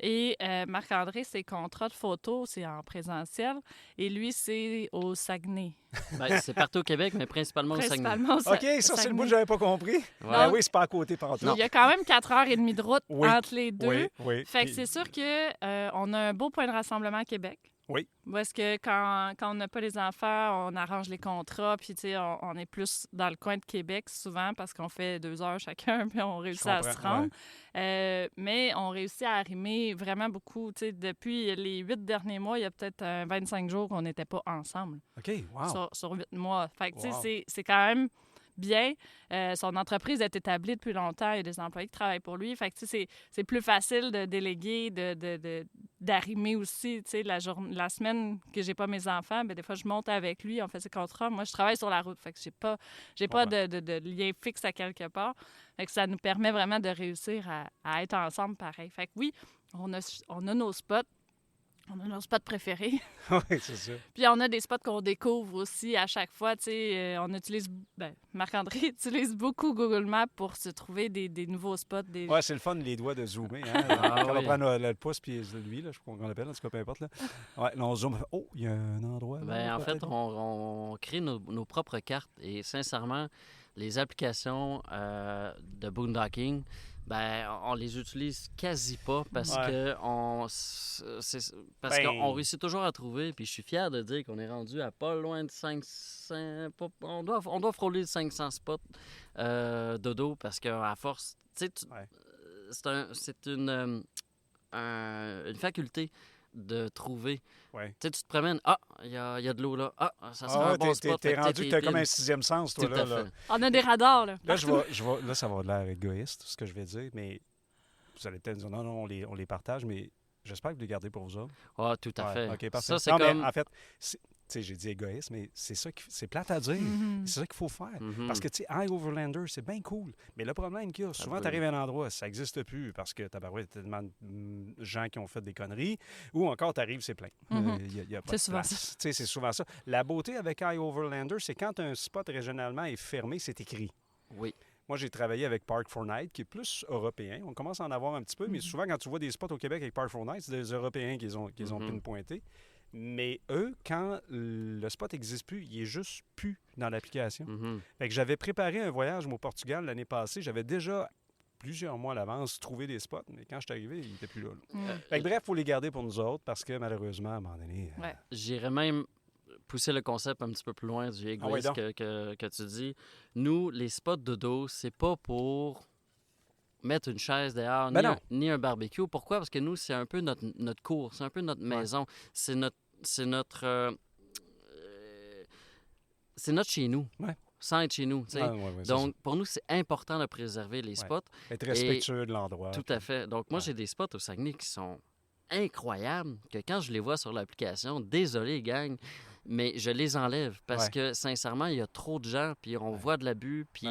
B: Et Marc-André, ses contrats de photos, c'est en présentiel. Et lui, c'est au Saguenay.
C: Ben, c'est partout au Québec, mais principalement au Saguenay.
A: OK, ça, c'est le bout que je n'avais pas compris.
C: Ouais.
A: Ben oui, c'est pas à côté partout.
B: Il y a quand même 4h30 de route entre les deux.
A: Oui.
B: Fait que c'est sûr qu'on a un beau point de rassemblement à Québec.
A: Oui.
B: Parce que quand on n'a pas les enfants, on arrange les contrats, puis tu sais, on est plus dans le coin de Québec souvent parce qu'on fait 2 heures chacun, puis on réussit à se rendre. Mais on réussit à arrimer vraiment beaucoup. Tu sais, depuis les 8 derniers mois, il y a peut-être 25 jours qu'on n'était pas ensemble.
A: OK, wow.
B: Sur 8 mois. Fait que tu sais, c'est quand même bien. Son entreprise est établie depuis longtemps. Il y a des employés qui travaillent pour lui. Fait que, tu sais, c'est plus facile de déléguer, d'arrimer aussi. Tu sais, la semaine que j'ai pas mes enfants, bien, des fois, je monte avec lui, on fait ses contrats. Moi, je travaille sur la route. Fait que j'ai pas de lien fixe à quelque part. Fait que ça nous permet vraiment de réussir à être ensemble pareil. Fait que oui, on a nos spots. On a nos spots préférés.
A: Oui, c'est ça.
B: Puis on a des spots qu'on découvre aussi à chaque fois. Tu sais, on utilise... Marc-André utilise beaucoup Google Maps pour se trouver des nouveaux spots.
A: Oui, c'est le fun, les doigts de zoomer. Hein? Quand on prend le pouce, puis lui, là, je crois qu'on l'appelle, en tout cas, peu importe. Là, là on zoome. Oh, il y a un endroit. Là,
C: en fait, on crée nos propres cartes. Et sincèrement, les applications de boondocking, on les utilise quasi pas parce qu'on réussit toujours à trouver. Puis je suis fier de dire qu'on est rendu à pas loin de 500... On doit frôler le 500 spots dodo parce qu'à force... C'est une faculté de trouver.
A: Ouais.
C: Tu sais, tu te promènes, il y a de l'eau là. Ça sera un bon
A: t'es
C: spot.
A: t'es
C: Fait que
A: rendu que t'as comme un
C: pile.
A: 6e sens, toi,
C: Tout
A: là.
C: à fait.
A: Là,
B: On a des radars, là.
A: là, là, ça va avoir l'air égoïste, ce que je vais dire, mais vous allez peut-être dire, non, on les partage, mais j'espère que vous les gardez pour vous autres.
C: Ah, tout à fait.
A: OK, parfait.
C: Ça, c'est
A: non,
C: comme...
A: mais en fait, tu sais, j'ai dit égoïste, mais c'est ça c'est plate à dire.
B: Mhm.
A: C'est ça qu'il faut faire.
C: Mhm.
A: Parce que, tu sais, High Overlander, c'est bien cool. Mais le problème qu'il y a, souvent,
C: oui.
A: tu arrives à un endroit, ça n'existe plus parce que tabarouette, il y a tellement de gens qui ont fait des conneries. Ou encore, tu arrives, c'est plein.
B: Mhm.
A: Il y a pas
B: C'est
A: de
B: souvent
A: place. Tu sais, c'est souvent ça. La beauté avec High Overlander, c'est quand un spot régionalement est fermé, c'est écrit.
C: Oui.
A: Moi, j'ai travaillé avec Park 4 Night, qui est plus européen. On commence à en avoir un petit peu, mais souvent, quand tu vois des spots au Québec avec Park 4 Night, c'est des Européens qui ont pinpointé. Mais eux, quand le spot n'existe plus, il est juste plus dans l'application.
C: Mhm.
A: Fait que j'avais préparé un voyage au Portugal l'année passée. J'avais déjà, plusieurs mois à l'avance, trouvé des spots, mais quand je suis arrivé, il n'était plus là. Fait que bref, il faut les garder pour nous autres parce que malheureusement, à un moment donné...
B: Ouais.
C: J'irais même pousser le concept un petit peu plus loin du égoïsme
A: donc.
C: que tu dis. Nous, les spots de dos, c'est pas pour mettre une chaise dehors,
A: Ben
C: ni un barbecue. Pourquoi? Parce que nous, c'est un peu notre cour, c'est un peu notre maison. C'est notre chez nous,
A: Ouais.
C: sans être chez nous. Tu sais.
A: c'est
C: Donc, pour nous, c'est important de préserver les spots.
A: ça. Être respectueux de l'endroit.
C: Tout à fait. Donc, moi, j'ai des spots au Saguenay qui sont incroyables, que quand je les vois sur l'application, désolé, gang, mais je les enlève parce que, sincèrement, il y a trop de gens, puis on voit de l'abus, puis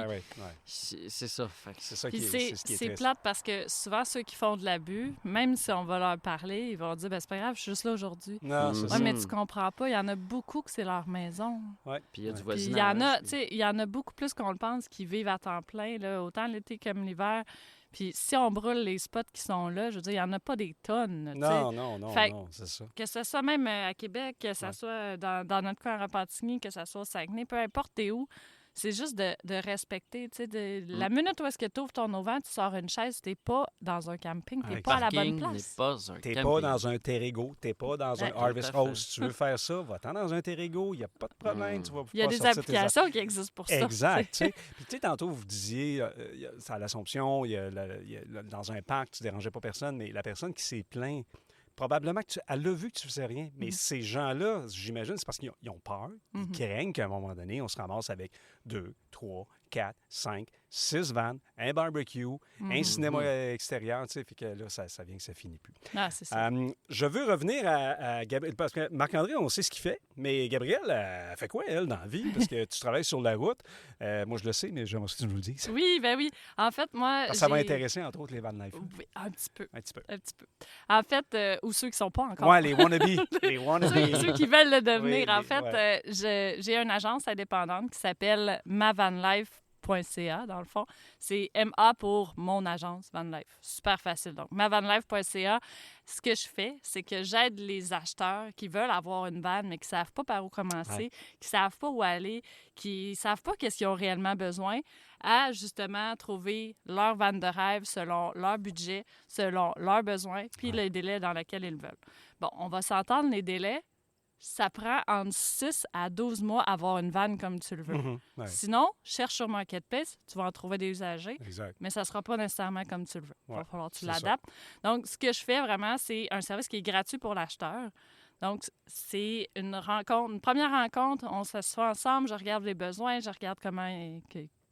C: c'est ça. Fait que
A: C'est ça
B: Puis
A: qui est, ce qui est
B: c'est
A: triste.
B: plate parce que souvent, ceux qui font de l'abus, même si on va leur parler, ils vont dire, ben c'est pas grave, je suis juste là aujourd'hui.
A: Non, c'est
C: Ouais,
A: ça.
B: Oui, mais tu comprends pas. Il y en a beaucoup que c'est leur maison.
C: Puis il y a du
B: Puis
C: voisinage.
B: il y en a,
C: puis-
B: tu sais, il y en a beaucoup plus qu'on le pense qui vivent à temps plein, là, autant l'été comme l'hiver. Puis si on brûle les spots qui sont là, je veux dire, il n'y en a pas des tonnes. tu sais.
A: Non,
B: Fait-
A: c'est ça.
B: Que ce soit même à Québec, que ce soit dans notre coin à Repentigny, que ce soit au Saguenay, peu importe t'es où, c'est juste de respecter. Tu sais, la minute où est-ce que tu ouvres ton auvent, tu sors une chaise, t'es pas dans un camping, t'es
A: Un
B: pas à la bonne
C: Parking
B: place.
C: n'est pas un
A: T'es
C: camping.
A: pas dans un Terrego, t'es pas dans un
B: Ouais.
A: Harvest
C: Tout à fait.
A: House. Si tu veux faire ça, va-t'en dans un Terrego, il n'y a pas de problème. Tu vas
B: Il y a
A: pouvoir
B: des
A: sortir tes
B: applications qui existent pour ça.
A: Exact. tu sais. Puis tu sais, tantôt, vous disiez, c'est à l'Assomption, dans un parc, tu ne dérangeais pas personne, mais la personne qui s'est plainte, probablement elle a vu que tu faisais rien. Mais ces gens-là, j'imagine, c'est parce qu'ils ont peur. Ils craignent qu'à un moment donné, on se ramasse avec 2, 3, 4, 5, 6 vannes, un barbecue, un cinéma extérieur, tu sais, puis que là, ça vient que ça finit plus.
B: Ah, c'est ça.
A: Je veux revenir à Gabriel, parce que Marc-André, on sait ce qu'il fait, mais Gabrielle, elle fait quoi, elle, dans la vie? Parce que tu travailles sur la route. Moi, je le sais, mais j'aimerais que tu nous le dises.
B: Oui, ben oui. En fait, moi,
A: Parce que ça va
B: j'ai-
A: intéresser, entre autres, les van life.
B: Oui, un petit peu.
A: Un petit peu.
B: Un petit peu. En fait, ou ceux qui sont pas encore.
A: Ouais, les wannabes. Les wannabes.
B: Ceux qui veulent le devenir.
A: Oui,
B: En fait, j'ai une agence indépendante qui s'appelle mavanlife.ca, dans le fond. C'est MA pour mon agence Van Life. Super facile. Donc, mavanlife.ca, ce que je fais, c'est que j'aide les acheteurs qui veulent avoir une van, mais qui ne savent pas par où commencer, qui ne savent pas où aller, qui ne savent pas qu'est-ce qu'ils ont réellement besoin, à justement trouver leur van de rêve selon leur budget, selon leurs besoins, puis les délais dans lesquels ils veulent. Bon, on va s'entendre, les délais. Ça prend entre 6 à 12 mois à avoir une vanne comme tu le veux.
A: Ouais,
B: Sinon, cherche sur Marketplace, tu vas en trouver des usagers,
A: exact.
B: mais ça ne sera pas nécessairement comme tu le veux. Il va
A: Ouais,
B: falloir que tu
A: c'est ça.
B: l'adaptes. Donc, ce que je fais vraiment, c'est un service qui est gratuit pour l'acheteur. Donc, c'est une rencontre, une première rencontre. On s'assoit ensemble, je regarde les besoins, je regarde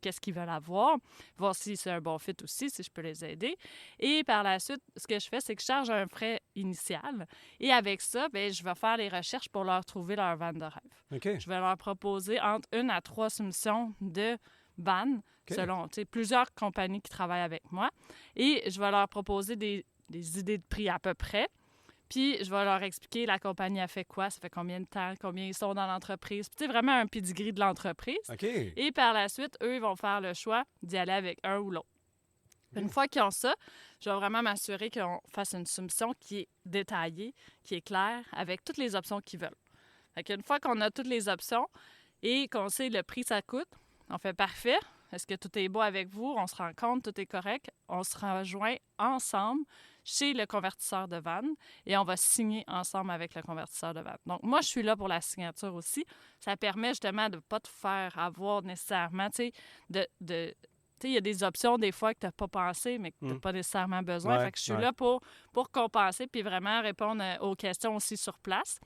B: qu'est-ce qu'ils veulent avoir, voir si c'est un bon fit aussi, si je peux les aider. Et par la suite, ce que je fais, c'est que je charge un frais initial. Et avec ça, bien, je vais faire les recherches pour leur trouver leur van de rêve.
A: OK.
B: Je vais leur proposer entre 1 à 3 soumissions de vannes, selon plusieurs compagnies qui travaillent avec moi. Et je vais leur proposer des idées de prix à peu près. Puis, je vais leur expliquer la compagnie a fait quoi, ça fait combien de temps, combien ils sont dans l'entreprise. Tu sais, vraiment un pedigree de l'entreprise.
A: OK.
B: Et par la suite, eux, ils vont faire le choix d'y aller avec un ou l'autre. Une fois qu'ils ont ça, je vais vraiment m'assurer qu'on fasse une soumission qui est détaillée, qui est claire, avec toutes les options qu'ils veulent. Fait qu'une fois qu'on a toutes les options et qu'on sait le prix que ça coûte, on fait parfait. Est-ce que tout est beau avec vous? On se rend compte, tout est correct. On se rejoint ensemble chez le convertisseur de vannes et on va signer ensemble avec le convertisseur de vannes. Donc, moi, je suis là pour la signature aussi. Ça permet justement de ne pas te faire avoir nécessairement, tu sais, il y a des options des fois que tu n'as pas pensé, mais que tu n'as pas nécessairement besoin.
A: Ouais,
B: Fait que je suis là pour compenser puis vraiment répondre aux questions aussi sur place.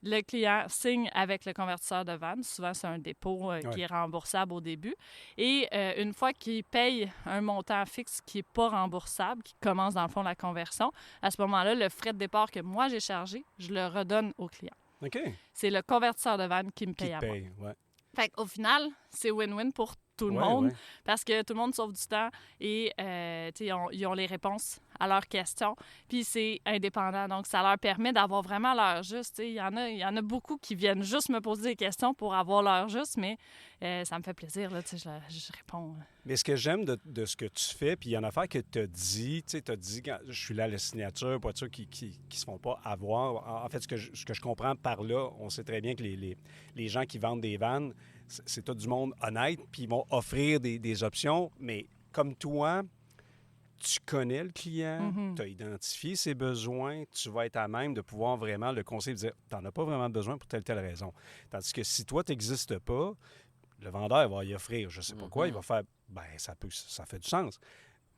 B: Le client signe avec le convertisseur de vanne. Souvent, c'est un dépôt qui est remboursable au début. Et une fois qu'il paye un montant fixe qui n'est pas remboursable, qui commence dans le fond la conversion, à ce moment-là, le frais de départ que moi j'ai chargé, je le redonne au client.
A: OK.
B: C'est le convertisseur de vanne qui me paye à moi.
A: Ouais.
B: Fait qu'au final, c'est win-win pour tout le monde parce que tout le monde sauve du temps et ils ont les réponses à leurs questions. Puis c'est indépendant. Donc, ça leur permet d'avoir vraiment l'heure juste. Il y en a beaucoup qui viennent juste me poser des questions pour avoir l'heure juste, mais ça me fait plaisir. Là, je réponds.
A: Mais ce que j'aime de ce que tu fais, puis il y en a affaire que tu as dit, quand je suis là à la signature, pour être sûr qu'ils ne se font pas avoir. En fait, ce que je comprends par là, on sait très bien que les gens qui vendent des vannes, c'est tout du monde honnête, puis ils vont offrir des options, mais comme toi, tu connais le client, tu as identifié ses besoins, tu vas être à même de pouvoir vraiment le conseiller et dire « tu n'en as pas vraiment besoin pour telle raison ». Tandis que si toi, tu n'existes pas, le vendeur va y offrir je ne sais pas quoi, il va faire « ben ça fait du sens ».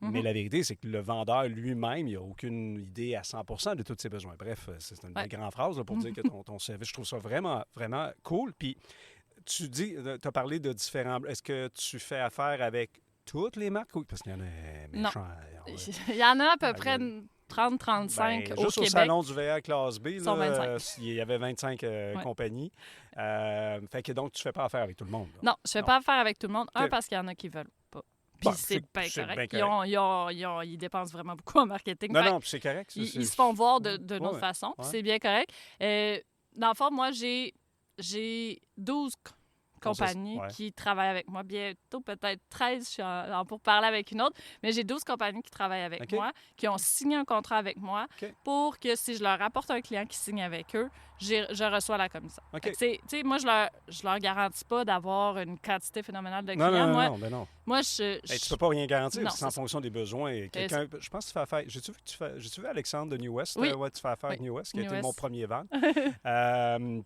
A: Mais la vérité, c'est que le vendeur lui-même, il n'a aucune idée à 100% de tous ses besoins. Bref, c'est une belle grande phrase là, pour dire que ton service, je trouve ça vraiment, vraiment cool. Puis, tu as parlé de différents... Est-ce que tu fais affaire avec toutes les marques? Oui, parce qu'il y en a méchants.
B: Il y en a à peu près 30-35 au
A: juste
B: Québec.
A: Au salon du VR Classe B, là,
B: 25.
A: il y avait 25 compagnies. Fait que donc, tu fais pas affaire avec tout le monde. Là.
B: Non, je fais pas affaire avec tout le monde. Parce qu'il y en a qui veulent pas. Puis c'est bien correct. Ils dépensent vraiment beaucoup en marketing.
A: Non, puis c'est correct.
B: Ils se font voir d'une autre façon. Puis c'est bien correct. Dans le fond, moi, j'ai 12 compagnies qui travaillent avec moi. Bientôt, peut-être 13, je suis en pour parler avec une autre. Mais j'ai 12 compagnies qui travaillent avec moi, qui ont signé un contrat avec moi pour que si je leur apporte un client qui signe avec eux, je reçois la commission. Moi, je leur garantis pas d'avoir une quantité phénoménale de clients.
A: Non.
B: Moi,
A: tu peux pas rien garantir.
B: Non,
A: c'est en fonction des besoins. Je pense que tu fais affaire... J'ai-tu vu Alexandre de New West?
B: Oui.
A: Tu fais affaire avec New West, qui a été mon premier van.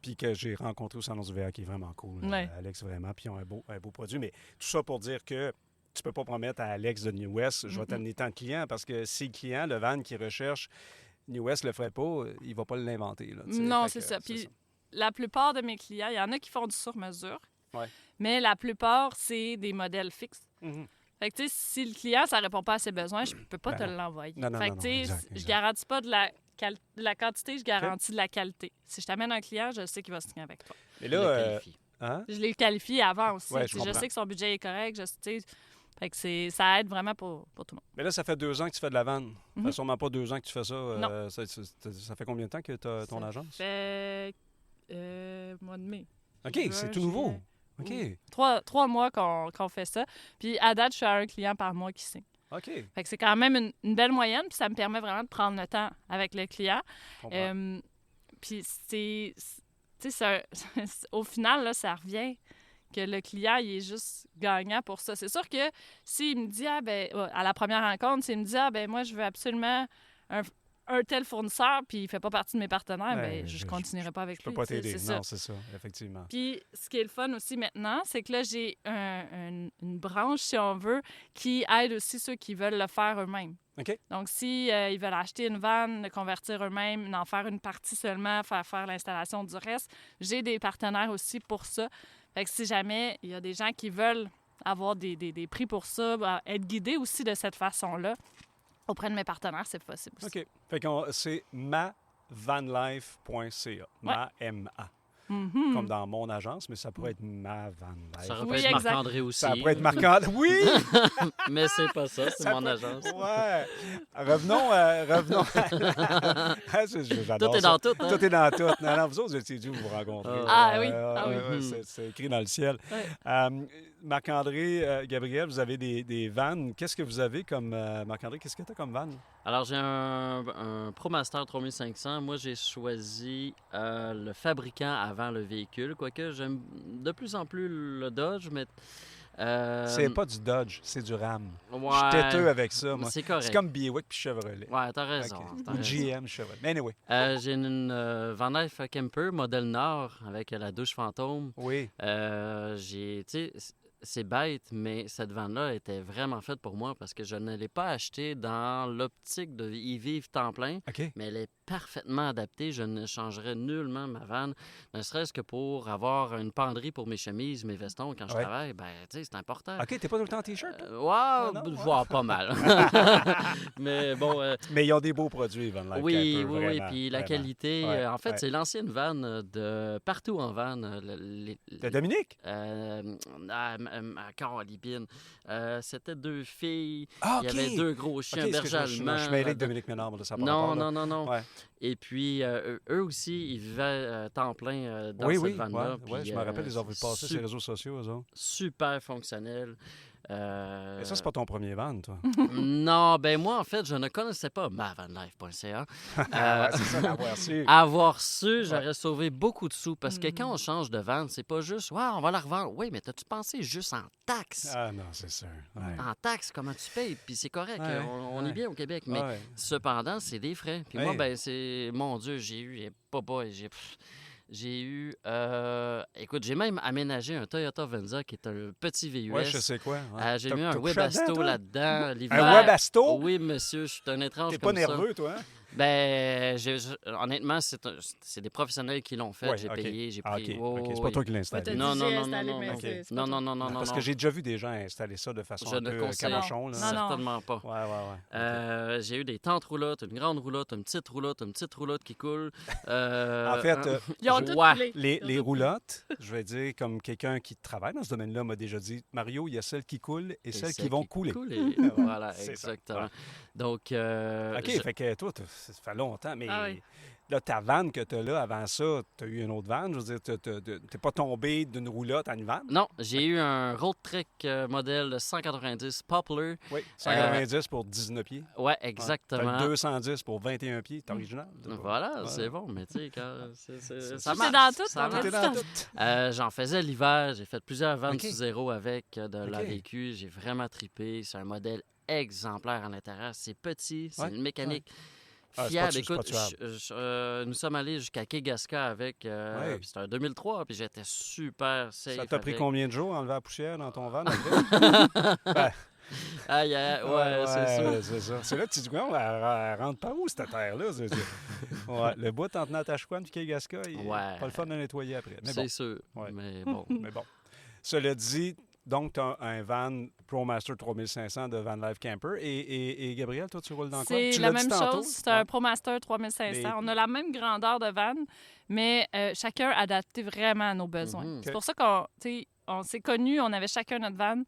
A: Puis que j'ai rencontré au Salon du VR, qui est vraiment cool. Alex, vraiment. Puis ils ont un beau produit. Mais tout ça pour dire que tu peux pas promettre à Alex de New West, je vais t'amener tant de clients, parce que si le client, le van qui recherche, New West le ferait pas, il va pas l'inventer. Là,
B: non, c'est ça. Puis la plupart de mes clients, il y en a qui font du sur-mesure, mais la plupart, c'est des modèles fixes. Fait que, tu sais, si le client, ça répond pas à ses besoins, je peux pas te l'envoyer. Fait que, tu sais, je garantis pas de la quantité, je garantis de la qualité. Si je t'amène un client, je sais qu'il va signer avec toi.
A: Et là,
B: je l'ai qualifié avant aussi.
A: Je
B: sais que son budget est correct. Fait que ça aide vraiment pour tout le monde.
A: Mais là, ça fait 2 ans que tu fais de la vanne. Ça fait sûrement pas 2 ans que tu fais ça.
B: Non.
A: Ça fait combien de temps que tu as ton agence?
B: Ça fait mois de mai.
A: OK, c'est tout nouveau. OK.
B: 3 mois qu'on fait ça. Puis à date, je suis à un client par mois qui signe.
A: OK.
B: Fait que c'est quand même une belle moyenne. Puis ça me permet vraiment de prendre le temps avec le client. Puis au final, là, ça revient que le client, il est juste gagnant pour ça. C'est sûr que s'il me dit, à la première rencontre, s'il me dit, moi, je veux absolument un tel fournisseur, puis il ne fait pas partie de mes partenaires, je ne continuerai pas avec lui.
A: Je peux pas t'aider. Non, c'est ça, effectivement.
B: Puis, ce qui est le fun aussi maintenant, c'est que là, j'ai une branche, si on veut, qui aide aussi ceux qui veulent le faire eux-mêmes.
A: OK.
B: Donc, si ils veulent acheter une vanne, le convertir eux-mêmes, en faire une partie seulement, faire l'installation du reste, j'ai des partenaires aussi pour ça. Fait que si jamais il y a des gens qui veulent avoir des prix pour ça, être guidés aussi de cette façon-là, auprès de mes partenaires, c'est possible aussi.
A: OK. Fait que c'est mavanlife.ca. Ma-M-A. Comme dans mon agence, mais ça pourrait être ma van life.
C: Ça pourrait être Marc-André aussi.
A: Ça pourrait être Marc-André. Oui!
C: Mais c'est pas ça, c'est mon agence.
A: Ouais. Revenons J'adore
C: tout est dans tout. Hein?
A: Tout est dans tout. Non, vous autres, vous étiez dû vous rencontrer.
B: Oui.
A: C'est écrit dans le ciel. Marc-André, Gabriel, vous avez des vannes. Qu'est-ce que vous avez comme... Marc-André, qu'est-ce que tu as comme vanne?
C: Alors, j'ai un ProMaster 3500. Moi, j'ai choisi le fabricant avant le véhicule, quoique j'aime de plus en plus le Dodge, mais...
A: C'est pas du Dodge, c'est du Ram.
C: Ouais,
A: je suis têteux avec ça, moi.
C: C'est correct.
A: C'est comme Buick puis Chevrolet.
C: Ouais, t'as raison.
A: Okay. Ou GM, Chevrolet. Mais anyway.
C: J'ai une Van Life Camper, modèle Nord, avec la douche fantôme.
A: Oui.
C: Tu sais, c'est bête, mais cette vanne-là était vraiment faite pour moi parce que je ne l'ai pas achetée dans l'optique de y vivre temps plein,
A: OK.
C: mais elle est parfaitement adaptée. Je ne changerais nullement ma vanne, ne serait-ce que pour avoir une penderie pour mes chemises, mes vestons quand je
A: Ouais.
C: travaille. Ben, tu sais, c'est important.
A: OK, t'es pas tout le temps en T-shirt? toi?
C: Wow,
A: non, ouais.
C: voir pas mal. Mais bon,
A: Mais ils ont des beaux produits, Van Life
C: oui,
A: Camper,
C: oui,
A: vraiment,
C: puis la
A: vraiment.
C: qualité,
A: Ouais,
C: en fait,
A: ouais.
C: c'est l'ancienne vanne de partout en vanne.
A: De Dominique?
C: À Carolibine. C'était 2 filles,
A: Ah,
C: il y
A: OK!
C: avait 2 gros chiens
A: OK,
C: berger
A: excuse-moi, je
C: allemands.
A: suis mêlé avec
C: là-dedans.
A: Dominique Ménard, mais là, ça n'a pas
C: Non,
A: rapport, là.
C: non, non, non.
A: Ouais.
C: Et puis, eux aussi, ils vivaient temps plein dans
A: Oui,
C: cette
A: oui,
C: vanne-là.
A: ouais,
C: puis,
A: je me rappelle, ils ont vu passer sur les
C: su-
A: réseaux sociaux, eux autres.
C: super fonctionnel.
A: Mais ça, c'est pas ton premier van, toi.
C: Non, ben moi, en fait, je ne connaissais pas mavanlife.ca.
A: Ah, ouais, c'est ça, l'avoir su.
C: Avoir su, j'aurais sauvé beaucoup de sous parce que quand on change de vanne, c'est pas juste, ouais, on va la revendre. Oui, mais t'as-tu pensé juste en taxes?
A: Ah non, c'est sûr. Ouais.
C: En taxes, comment tu payes? Puis c'est correct,
A: Ouais,
C: on
A: ouais.
C: est bien au Québec, mais
A: Ouais.
C: cependant, c'est des frais. Puis moi,
A: Ouais.
C: ben, c'est, mon Dieu, j'ai eu, écoute, j'ai même aménagé un Toyota Venza qui est un petit VUS.
A: Ouais, je sais quoi. Ouais.
C: J'ai
A: T'as-
C: mis un
A: t'as couché
C: Webasto
A: toi?
C: là-dedans l'hiver.
A: Un Webasto?
C: Oui, monsieur, je suis un étrange
A: T'es
C: comme
A: pas nerveux, toi, hein?
C: ça. Ben, honnêtement, c'est des professionnels qui l'ont fait.
A: Ouais,
C: j'ai
A: OK.
C: payé, j'ai
A: Ah,
C: pris.
A: OK,
C: Oh,
A: OK. C'est
C: oui.
A: pas toi qui l'as
B: Ouais,
A: installé.
B: t'as
C: Non,
B: dit,
C: non,
B: j'ai
C: non,
B: installé,
C: non,
B: mais
C: non,
B: c'est
C: non,
B: pas
C: non,
B: toi.
C: non, non, non,
A: Parce
C: non.
A: que j'ai déjà vu des gens installer ça de façon
C: Je
A: un
C: ne
A: peu
C: conseille
A: cabochon. Là.
B: Non, non.
C: certainement pas.
A: Ouais, ouais, ouais.
C: J'ai eu des tentes roulottes, une grande roulotte, une petite roulotte qui coule.
A: En fait,
B: Ils ont tout
C: ouais.
B: coulé.
A: les
B: Ils ont tout coulé.
A: roulottes, je vais dire, comme quelqu'un qui travaille dans ce domaine-là m'a déjà dit, Mario, il y a celles qui coulent et celles qui vont couler.
C: Voilà,
A: C'est ça,
C: exactement.
A: ouais.
C: Donc,
A: OK, fait que toi, ça fait longtemps, mais
B: Ah oui.
A: là, ta vanne que tu as là, avant ça, tu as eu une autre vanne. Je veux dire, t'es pas tombé d'une roulotte à une vanne?
C: non, j'ai eu un road trek modèle 190 Poplar.
A: Oui, 190 pour 19 pieds.
C: Ouais,
A: Ouais.
C: exactement.
A: T'as le 210 pour 21 pieds, c'est original.
C: Voilà,
A: Ouais.
C: c'est bon, mais tu sais, quand
A: C'est-
C: ça
B: Tout
C: marche.
B: est dans tout,
C: ça
B: on
A: Tout
C: marche.
A: est dans tout.
C: J'en faisais l'hiver, j'ai fait plusieurs vannes
A: OK.
C: sous zéro avec de la
A: OK.
C: vécu, j'ai vraiment trippé. C'est un modèle exemplaire à l'intérieur. C'est petit, c'est
A: Ouais,
C: une mécanique
A: Ah, c'est
C: fiable.
A: pas tu- c'est pas
C: Écoute,
A: tuable.
C: nous sommes allés jusqu'à Kegaska avec,
A: Ouais.
C: puis c'était un 2003, puis j'étais super safe.
A: Ça t'a pris
C: avec.
A: combien de jours à enlever la poussière dans ton van? après?
C: Aïe, aïe, ouais, c'est sûr.
A: C'est ça. C'est là que tu dis, elle rentre par où, cette terre-là? Ouais, le bout en tenant à Tashquan puis Kegaska, il n'est
C: Ouais.
A: pas le fun de nettoyer après. Mais
C: C'est
A: bon,
C: sûr.
A: Ouais.
C: Mais bon.
A: mais bon. Cela dit, donc, tu as un van ProMaster 3500 de Van Life Camper. Et Gabriel, toi, tu roules dans quoi?
B: C'est
A: Tu
B: la
A: l'as dit
B: même
A: tantôt?
B: chose. C'est
A: Ouais.
B: un ProMaster 3500.
A: Les-
B: On a la même grandeur de van, mais chacun adapté vraiment à nos besoins.
C: Mhm.
B: C'est
A: OK.
B: pour ça qu'on s'est connus, on avait chacun notre van.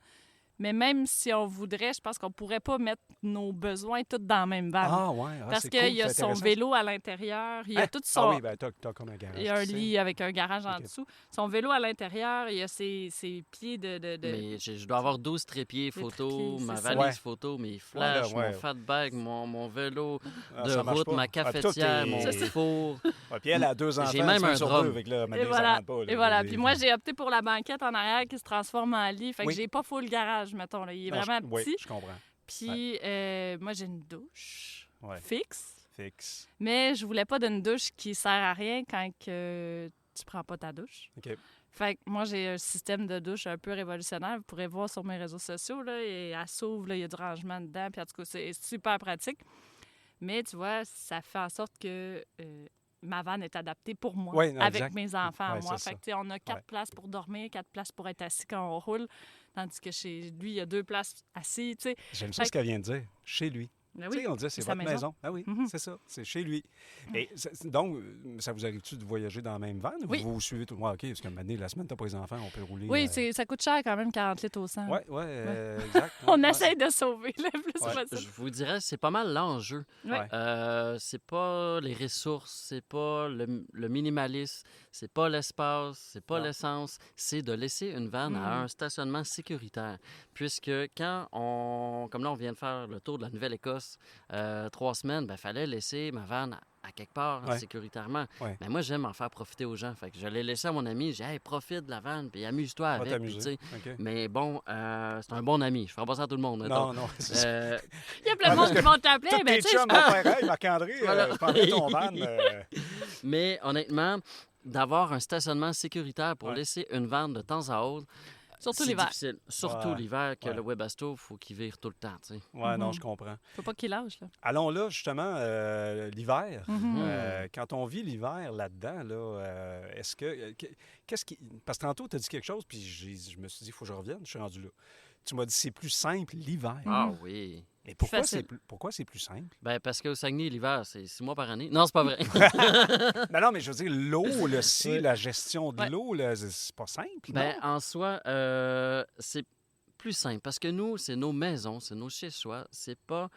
B: Mais même si on voudrait, je pense qu'on pourrait pas mettre nos besoins tous dans la même van.
A: Ah, ouais. Ah,
B: parce
A: c'est
B: qu'il
A: cool,
B: y a
A: c'est
B: son
A: intéressant.
B: vélo à l'intérieur, il y a
A: Hein?
B: tout son...
A: Ah oui, ben, t'as comme un garage.
B: Il y a un
A: tu sais.
B: lit avec un garage en
A: OK.
B: dessous. Son vélo à l'intérieur, il y a ses pieds de...
C: Mais je dois avoir 12 trépieds photos,
B: trépieds,
C: ma
B: c'est ça.
C: valise
A: Ouais.
C: photo, mes
A: Ouais,
C: flashs,
A: là, ouais.
C: mon fat bag, mon vélo
A: Ah,
C: de
A: ça marche
C: route,
A: pas.
C: ma
A: Ah, puis toi,
C: cafetière,
A: t'es-
C: mon four.
A: Ouais, puis elle a 2 enfants,
C: J'ai même
A: tu fais
C: un
A: sur
C: drum.
A: deux, avec là,
B: Et voilà.
A: pas, là.
B: Et voilà. Puis moi, j'ai opté pour la banquette en arrière qui se transforme en lit. Fait que
A: Oui.
B: j'ai pas full garage, mettons. Là. Il est
A: Non,
B: vraiment
A: oui,
B: petit.
A: je comprends.
B: Puis moi, j'ai une douche
A: Ouais.
B: fixe.
A: Fixe.
B: Mais je voulais pas d'une douche qui sert à rien quand que tu prends pas ta douche.
A: OK.
B: Fait que moi, j'ai un système de douche un peu révolutionnaire. Vous pourrez voir sur mes réseaux sociaux. Là, et elle s'ouvre, là, il y a du rangement dedans. Puis en tout cas, c'est super pratique. Mais tu vois, ça fait en sorte que ma vanne est adaptée pour moi,
A: Oui, non,
B: avec
A: exact.
B: mes enfants à
A: Ouais,
B: moi.
A: c'est
B: Fait que, tu sais, on a 4
A: Ouais.
B: places pour dormir, 4 places pour être assis quand on roule. Tandis que chez lui, il y a 2 places assis, tu sais.
A: J'aime ça
B: Fait
A: ce qu'elle vient de dire. Chez lui.
B: Ben
A: Tu
B: oui.
A: sais, on dit c'est
B: c'est sa
A: votre maison. Ah oui,
B: Mhm.
A: c'est ça. C'est chez lui. Et donc, ça vous arrive-tu de voyager dans la même van? Ou
B: Oui.
A: vous suivez tout? Ouais, OK, parce qu'à un moment donné, la semaine, t'as pas les enfants, on peut rouler.
B: Oui, ça coûte cher quand même, 40 litres au 100.
A: Oui, exact.
B: On
A: Ouais.
B: essaye de sauver le plus
A: Ouais.
B: possible.
C: Je vous dirais, c'est pas mal l'enjeu.
B: Ouais.
C: C'est pas les ressources, c'est pas le minimalisme, c'est pas l'espace, c'est pas
A: Non.
C: l'essence, c'est de laisser une vanne à un stationnement sécuritaire. Puisque comme là, on vient de faire le tour de la Nouvelle-Écosse, 3 semaines, il fallait laisser ma vanne à quelque part
A: Ouais.
C: sécuritairement.
A: Ouais.
C: Mais moi, j'aime en faire profiter aux gens. Fait que je l'ai laissé à mon ami, j'ai dit, hey, profite de la vanne, puis amuse-toi
A: On va
C: avec. Puis, tu sais,
A: t'amuser. OK.
C: mais bon, c'est un bon ami. Je ferai pas ça à tout le monde. mettons.
A: Non, c'est ça.
B: Il y a plein de
A: Ah,
B: monde
A: parce
B: qui vont t'appeler.
A: Tous
B: Ben,
A: tes
B: tu sais,
A: chums vont faire, hey, Marc-André,
C: Voilà.
A: je prendrais ton van.
C: Mais honnêtement, d'avoir un stationnement sécuritaire pour
A: Ouais.
C: laisser une vanne de temps à autre,
B: Surtout
C: c'est
B: l'hiver.
C: difficile. Surtout
A: Ouais,
C: l'hiver, que
A: ouais.
C: le Webasto, il faut qu'il vire tout le temps, tu sais.
A: Ouais, non,
B: Mhm.
A: je comprends.
B: Faut pas qu'il lâche, là.
A: Allons là, justement, l'hiver.
B: Mhm.
A: Quand on vit l'hiver là-dedans, là, est-ce que. Qu'est-ce qui. Parce que tantôt, tu as dit quelque chose, puis je me suis dit, il faut que je revienne, je suis rendu là. Tu m'as dit, c'est plus simple l'hiver.
C: Ah oui.
A: Mais pourquoi
B: facile.
A: pourquoi c'est plus simple?
C: Ben, parce qu'au Saguenay, l'hiver, c'est 6 mois par année. Non, c'est pas vrai.
A: Ben non, mais je veux dire, l'eau,
C: Ouais.
A: la gestion de
B: Ouais.
A: l'eau, là, c'est pas simple.
C: Ben,
A: non?
C: en soi, c'est plus simple parce que nous, c'est nos maisons, c'est nos chez-soi. C'est pas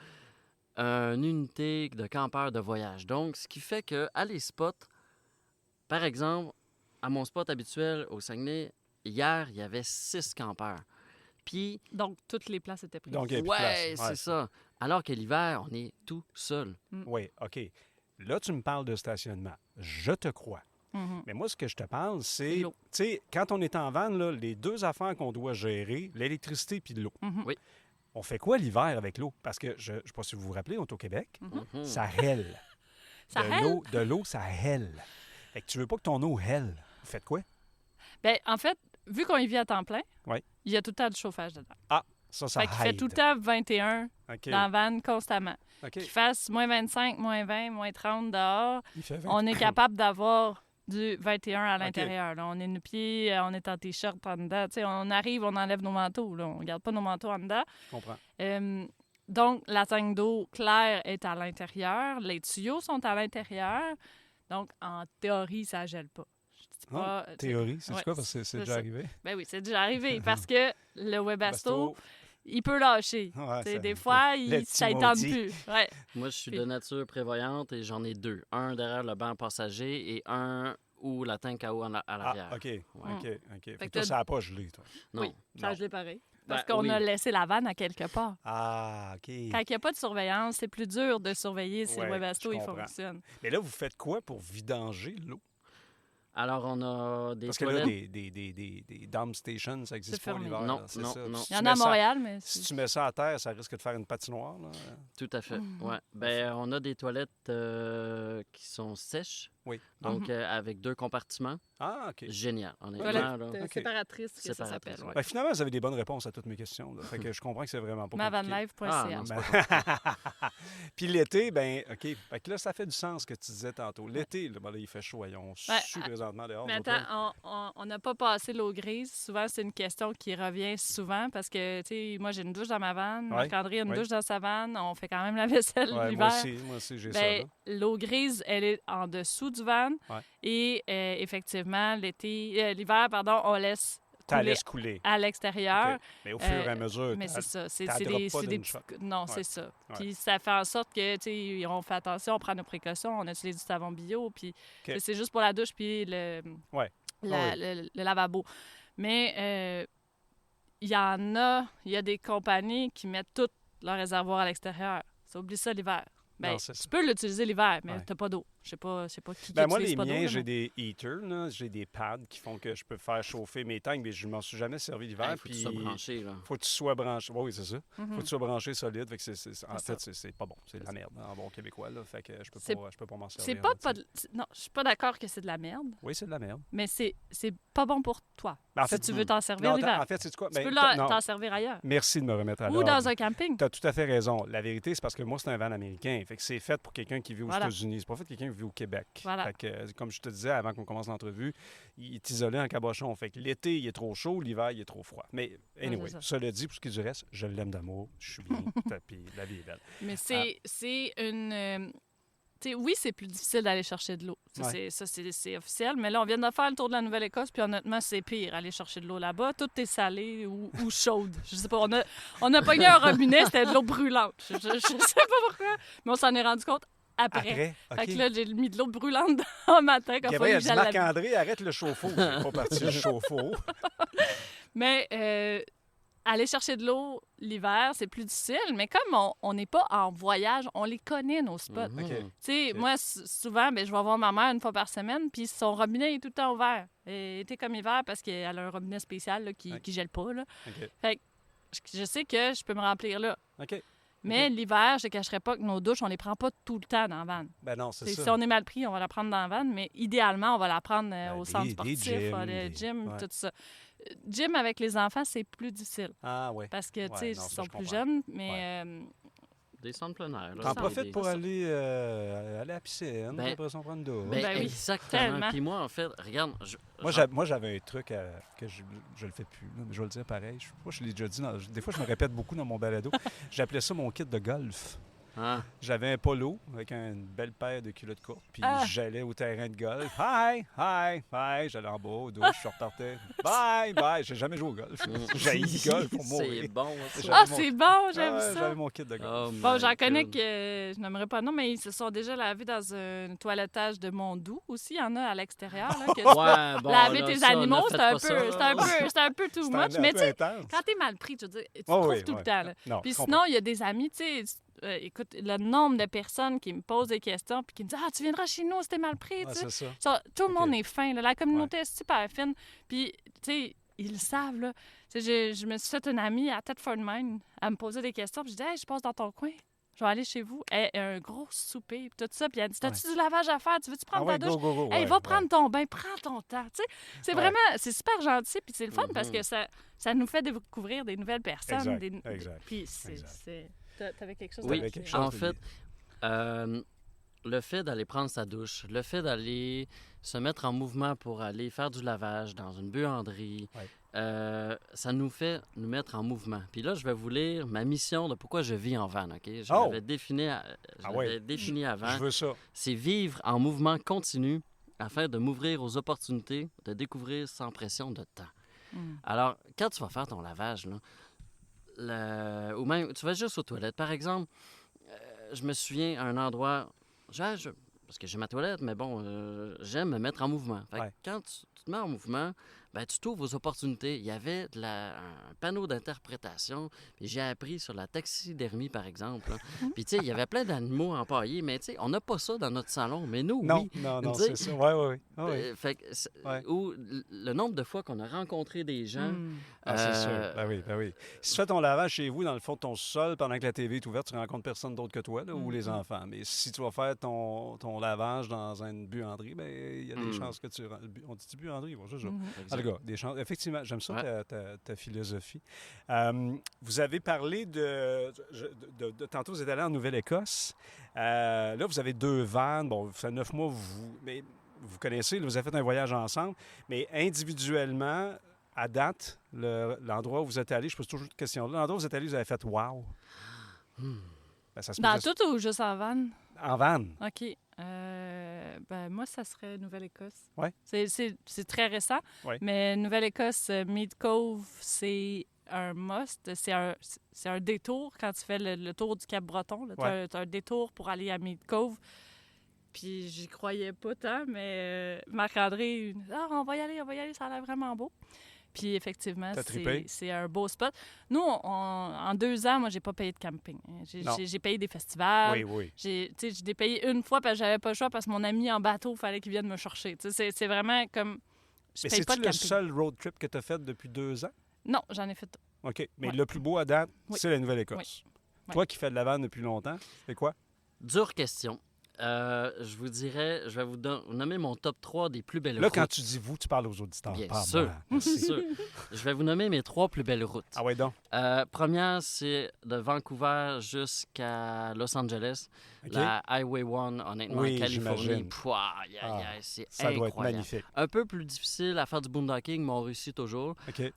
C: une unité de campeurs de voyage. Donc, ce qui fait que à les spots, par exemple, à mon spot habituel au Saguenay, hier, il y avait 6 campeurs. Puis,
B: Donc, toutes les places étaient prises.
A: Donc, il y a plus de
C: ouais,
A: place.
C: c'est ça. Alors que l'hiver, on est tout seul.
A: Oui, OK. Là, tu me parles de stationnement. Je te crois.
B: Mhm.
A: Mais moi, ce que je te parle, c'est,
B: C'est l'eau.
A: tu sais, quand on est en van, là, les deux affaires qu'on doit gérer, l'électricité puis l'eau.
B: Mhm.
C: Oui.
A: On fait quoi l'hiver avec l'eau? Parce que, je ne sais pas si vous vous rappelez, on est au Québec,
C: Mhm.
A: ça hèle.
B: Ça hèle?
A: De l'eau, ça hèle. Fait que tu veux pas que ton eau hèle. Vous faites quoi?
B: Ben, en fait, vu qu'on y vit à temps plein,
A: Ouais.
B: il y a tout le temps du chauffage dedans.
A: Ça
B: Fait qu'il fait
A: aide.
B: tout le temps 21
A: OK.
B: dans la vanne constamment.
A: OK.
B: Qu'il fasse moins 25, moins 20, moins 30 dehors,
A: Il fait 20.
B: on est capable d'avoir du 21 à
A: OK.
B: l'intérieur. Là. On est nu-pieds, on est en T-shirt en dedans. Tu sais, on arrive, on enlève nos manteaux. Là. On ne garde pas nos manteaux en dedans.
A: Je comprends.
B: Donc, la tank d'eau claire est à l'intérieur. Les tuyaux sont à l'intérieur. Donc, en théorie, ça ne gèle pas. Je dis pas, tu sais,
A: Théorie, c'est
B: ouais,
A: quoi? Parce que c'est
B: c'est
A: déjà
B: ça.
A: arrivé.
B: Ben oui, c'est déjà arrivé parce que le Webasto,
A: Basto,
B: il peut lâcher.
A: ouais,
B: Tu sais,
A: ça-
B: des fois,
A: le petit
B: ça ne tente
A: maudit.
B: plus. Ouais.
C: Moi, je suis
B: Puis-
C: de nature prévoyante et j'en ai 2. Un derrière le banc passager et un où la tank à eau à l'arrière.
A: Ah, OK. OK. Fait que
B: que
A: toi,
B: t'as-
A: ça n'a pas gelé, toi.
C: Non.
B: Oui, ça
A: Non.
B: je l'ai pareil. Parce
C: Ben,
B: qu'on
C: oui.
B: a laissé la vanne à quelque part.
A: Ah, OK.
B: Quand il n'y a pas de surveillance, c'est plus dur de surveiller si
A: Ouais,
B: le Webasto
A: je
B: il
A: comprends.
B: fonctionne.
A: Mais là, vous faites quoi pour vidanger l'eau?
C: Alors, on a des
A: Parce que là,
C: toilettes.
A: des dump stations, ça n'existe
B: C'est
A: pas
B: fermé.
A: l'hiver.
C: Non,
A: là, c'est
C: non,
A: ça.
C: non.
A: Si
B: Il y
A: tu
B: en a à
A: mets ça-
B: Montréal, mais
A: Si tu mets ça à terre, ça risque de faire une patinoire. Là.
C: Tout à fait.
B: Mhm.
C: Ouais. Ben, on a des toilettes qui sont sèches,
A: Oui.
C: donc avec 2 compartiments.
A: Ah, OK.
C: Génial. Honnêtement,
B: Toilette
C: là.
A: OK.
B: séparatrice, que ça
C: Séparatrice,
B: s'appelle.
C: ouais.
B: Ouais.
A: Ben, finalement, vous avez des bonnes réponses à toutes mes questions. Là. Fait que je comprends que c'est vraiment pas compliqué.
B: Mavanlive.ca.
C: Ah, non, c'est
A: Puis l'été, ben OK. Fait que là, ça fait du sens ce que tu disais tantôt. L'été, là, ben là, il fait chaud. On sue présentement dehors.
B: Mais
A: nous autres, là.
B: attends, on n'a pas passé l'eau grise. Souvent, c'est une question qui revient souvent parce que, tu sais, moi, j'ai une douche dans ma vanne.
A: Ouais,
B: Marc-André a une
A: ouais.
B: douche dans sa vanne. On fait quand même la vaisselle
A: Ouais,
B: l'hiver.
A: moi aussi, j'ai
B: Ben,
A: ça. Là.
B: l'eau grise, elle est en dessous du van.
A: Ouais.
B: Et effectivement, l'hiver, pardon, on laisse
A: Tu
B: couler
A: laisses couler.
B: à l'extérieur.
A: OK. Mais au fur et à mesure,
B: Mais
A: t'as-
B: c'est ça. C'est
A: t'as
B: des,
A: drop pas
B: c'est des
A: d'une
B: petits...
A: shot.
B: Non,
A: Ouais.
B: c'est ça.
A: Ouais.
B: Puis ça fait en sorte que, tu sais, on fait attention, on prend nos précautions, on utilise du savon bio, puis
A: OK.
B: c'est juste pour la douche, puis le,
A: Ouais.
B: la-
A: Ah oui.
B: le lavabo. Mais il y a des compagnies qui mettent tout leur réservoir à l'extérieur. Ça oublie ça l'hiver. Ben,
A: Non, c'est
B: tu
A: ça.
B: peux l'utiliser l'hiver, mais
A: Ouais.
B: tu n'as pas d'eau. Je sais pas qui
A: Ben moi,
B: utilise
A: les
B: pas d'eau,
A: miens,
B: là,
A: j'ai
B: mais-
A: des heaters, là. J'ai des pads qui font que je peux faire chauffer mes tanks, mais je m'en suis jamais servi l'hiver.
C: Il faut que tu sois branché, là.
A: Faut que tu sois branché. Oui, c'est ça.
B: Mhm.
A: Faut que tu sois branché solide. Fait que en
B: C'est
A: fait, c'est pas bon. C'est de la merde, en bon québécois. Là. Fait que je peux
B: C'est-
A: pas m'en servir.
B: C'est
A: là,
B: pas,
A: tu sais.
B: pas de- non, je suis pas d'accord que c'est de la merde,
A: Oui, c'est de la merde.
B: mais c'est pas bon pour toi.
A: Ben, en
B: Si
A: fait,
B: tu veux t'en servir
A: Non,
B: l'hiver.
A: en fait, c'est quoi?
B: Tu
A: Ben,
B: peux
A: non.
B: t'en servir ailleurs.
A: Merci de me remettre à
B: Ou
A: l'ordre.
B: dans un camping.
A: Tu as tout à fait raison. La vérité, c'est parce que moi, c'est un van américain. Fait que c'est fait pour quelqu'un qui vit aux
B: Voilà.
A: États-Unis. C'est pas fait pour quelqu'un qui vit au Québec.
B: Voilà.
A: Fait que, comme je te disais avant qu'on commence l'entrevue, il est isolé en cabochon. Fait que l'été, il est trop chaud, l'hiver, il est trop froid. Mais anyway,
B: c'est ça.
A: cela dit, pour ce qui est du reste, je l'aime d'amour. Je suis bien. Puis la vie est belle.
B: Mais c'est une... tu sais, oui, c'est plus difficile d'aller chercher de l'eau.
A: Ouais.
B: C'est officiel. Mais là, on vient de faire le tour de la Nouvelle-Écosse, puis honnêtement, c'est pire, aller chercher de l'eau là-bas. Tout est salé ou chaude. Je sais pas, on a pogné un robinet, c'était de l'eau brûlante. Je sais pas pourquoi, mais on s'en est rendu compte après.
A: Après, OK.
B: Fait que là, j'ai mis de l'eau brûlante dans le matin quand il
A: Gabin,
B: fallait
A: a
B: que
A: dit,
B: j'aille laver.
A: Marc-André, arrête le chauffe-eau. Il est pas parti le chauffe-eau.
B: Mais aller chercher de l'eau l'hiver, c'est plus difficile. Mais comme on n'est pas en voyage, on les connaît, nos spots.
C: Mhm.
A: OK.
B: Tu sais,
A: Ok.
B: moi, souvent, ben, je vais voir ma mère une fois par semaine, puis son robinet est tout le temps ouvert. Et été comme hiver, parce qu'elle a un robinet spécial là, qui
A: Ok.
B: ne gèle pas. Là.
A: OK.
B: Je sais que je peux me remplir là.
A: OK.
B: Mais l'hiver, je ne cacherai pas que nos douches, on les prend pas tout le temps dans la vanne.
A: Ben non, c'est
B: T'sais,
A: ça.
B: si on est mal pris, on va la prendre dans la vanne, mais idéalement, on va la prendre
A: Ben,
B: au centre
A: des
B: sportif,
A: gyms,
B: le gym,
A: ouais.
B: tout ça. gym avec les enfants, c'est plus difficile.
A: Ah, oui.
B: Parce que, tu sais,
A: Ouais,
B: ils
A: non, ça,
B: sont
A: je
B: plus
A: comprends.
B: jeunes, mais...
C: Des centres plein air. là,
A: T'en
C: c'est
A: profites
C: des-
A: pour aller à la piscine,
C: Ben,
A: après ça, prendre une douche.
C: Ben,
B: Ben oui,
C: exactement.
B: tellement.
C: Puis moi, en fait, regarde...
A: Moi, j'avais un truc que je le fais plus, là, mais je vais le dire pareil. Moi, je l'ai déjà dit. Des fois, je me répète beaucoup dans mon balado. J'appelais ça mon kit de golf.
C: Ah.
A: J'avais un polo avec une belle paire de culottes courtes, puis
B: Ah.
A: j'allais au terrain de golf. Hi, hi, hi. J'allais en bas, aux douches, je repartais. Bye, bye. J'ai jamais joué au golf. J'ai le golf pour mourir.
C: C'est bon, ça.
A: J'avais
B: Ah,
A: mon-
B: c'est bon, j'aime
A: Ah,
B: ça.
A: J'avais mon kit de golf.
C: Oh
B: Bon,
C: my
B: j'en connais
C: God.
B: que je n'aimerais pas non, mais ils se sont déjà lavés dans un toilettage de Mondou aussi. Il y en a à l'extérieur. Là, que tu peux
C: Ouais, bon,
B: laver
C: là,
B: tes
C: ça,
B: animaux,
C: ne
B: c'est
C: faites
B: un,
C: pas ça.
B: c'est un peu too
A: C'est
B: much.
A: un
B: Mais
A: peu
B: tu sais,
A: intense.
B: quand t'es mal pris, tu veux dire, tu
A: Oh,
B: trouves
A: oui,
B: tout
A: oui.
B: le temps. Là.
A: Non,
B: Puis
A: je
B: sinon, il y a des amis, tu sais, écoute, le nombre de personnes qui me posent des questions puis qui me disent « Ah, tu viendras chez nous si t'es mal pris.
A: comprends.
B: tu
A: Ouais,
B: sais.
A: c'est ça.
B: Tout le
A: Ok.
B: monde est fin. Là. La communauté est super fine. Puis, tu sais, ils le savent. Là. Tu sais, je me suis fait une amie à Thetford Mine à me poser des questions. Puis je dis « Hey, je passe dans ton coin. Je vais aller chez vous. » Elle a un gros souper. Puis tout ça. Puis elle dit « T'as-tu du lavage à faire? Tu veux-tu prendre
A: Ah
B: ta
A: ouais,
B: douche? »
A: go.
B: Hey,
A: ouais,
B: va prendre ton bain, prends ton temps. Tu sais, c'est
A: Ouais.
B: vraiment, c'est super gentil, puis c'est le fun parce
C: Mhm.
B: que ça nous fait découvrir des nouvelles personnes.
A: Exact, exact,
B: Puis c'est,
A: exact.
B: t'avais quelque chose
C: Oui,
B: à
A: T'avais
B: dire?
A: quelque chose
C: en
A: de
C: fait,
A: lié.
C: le fait d'aller prendre sa douche, le fait d'aller se mettre en mouvement pour aller faire du lavage dans une buanderie,
A: Ouais.
C: ça nous fait nous mettre en mouvement. Puis là, je vais vous lire ma mission de pourquoi je vis en van, OK? Je
A: Oh!
C: l'avais défini,
A: Ah ouais.
C: l'avais défini avant.
A: Je veux ça.
C: C'est vivre en mouvement continu afin de m'ouvrir aux opportunités, de découvrir sans pression de temps.
B: Mm.
C: Alors, quand tu vas faire ton lavage, là, ou même tu vas juste aux toilettes, par exemple, je me souviens à un endroit, parce que j'ai ma toilette, mais bon, j'aime me mettre en mouvement. Fait que
A: Ouais.
C: quand tu te mets en mouvement, ben, tu t'ouvres aux opportunités. Il y avait un panneau d'interprétation, puis j'ai appris sur la taxidermie, par exemple. Là. Puis, tu sais, il y avait plein d'animaux empaillés, mais tu sais, on n'a pas ça dans notre salon. Mais nous,
A: Non,
C: oui.
A: non,
C: Dire-
A: c'est ça. Oui. Ah, oui.
C: Fait que
A: Ouais.
C: ou le nombre de fois qu'on a rencontré des gens.
B: Mm.
A: Ah, c'est sûr.
C: euh,
A: Ben oui. Si tu fais ton lavage chez vous, dans le fond de ton sol, pendant que la TV est ouverte, tu rencontres personne d'autre que toi, là, ou les enfants. Mais si tu vas faire ton lavage dans une buanderie, ben il y a des chances que tu... On dit buanderie? Bon, c'est ça.
B: Mhm.
A: En tout cas, des chances. Effectivement, j'aime ça,
C: Ouais.
A: ta philosophie. Vous avez parlé de tantôt, vous êtes allé en Nouvelle-Écosse. Là, vous avez 2 vannes. Bon, ça fait 9 mois, mais vous connaissez, là, vous avez fait un voyage ensemble. Mais individuellement, à date, l'endroit où vous êtes allé, je pose toujours cette question-là, l'endroit où vous êtes allé, vous avez fait « wow ». Ben, ça se
B: Dans
A: peut-
B: tout ou juste en van?
A: En van.
B: OK. Ben, moi, ça serait Nouvelle-Écosse.
A: Ouais.
B: C'est très récent,
A: Ouais.
B: mais Nouvelle-Écosse, Mead Cove, c'est un must. C'est un détour quand tu fais le tour du Cap-Breton. Tu
A: Ouais.
B: as un détour pour aller à Mead Cove. Puis j'y croyais pas tant, mais Marc-André, on va y aller, ça a l'air vraiment beau. Puis effectivement,
A: T'as trippé?
B: c'est un beau spot. Nous, en 2 ans, moi, j'ai pas payé de camping.
A: Non.
B: J'ai payé des festivals.
A: Oui.
B: J'ai payé une fois parce que j'avais pas le choix parce que mon ami en bateau, il fallait qu'il vienne me chercher. Tu sais, c'est vraiment comme... Je
A: Mais
B: paye pas
A: c'est-tu
B: de
A: le
B: camping.
A: seul road trip que tu as fait depuis 2 ans?
B: Non, j'en ai fait...
A: OK. Mais
B: Ouais.
A: le plus beau à date,
B: Oui.
A: c'est la Nouvelle-Écosse.
B: Oui. Ouais.
A: Toi qui fais de la vanne depuis longtemps, c'est quoi?
C: Dure question. Je vous dirais, je vais vous nommer mon top 3 des plus belles
A: Là,
C: routes.
A: quand tu dis vous, tu parles aux auditeurs.
C: Bien
A: pas à
C: sûr.
A: moi.
C: C'est sûr. Je vais vous nommer mes 3 plus belles routes.
A: Ah ouais, donc.
C: Première, c'est de Vancouver jusqu'à Los Angeles.
A: OK.
C: La Highway 1, honnêtement,
A: Oui,
C: en Californie.
A: j'imagine.
C: Pouah,
A: Ah,
C: c'est
A: Ça doit être
C: incroyable.
A: magnifique.
C: Un peu plus difficile à faire du boondocking, mais on réussit toujours.
A: OK.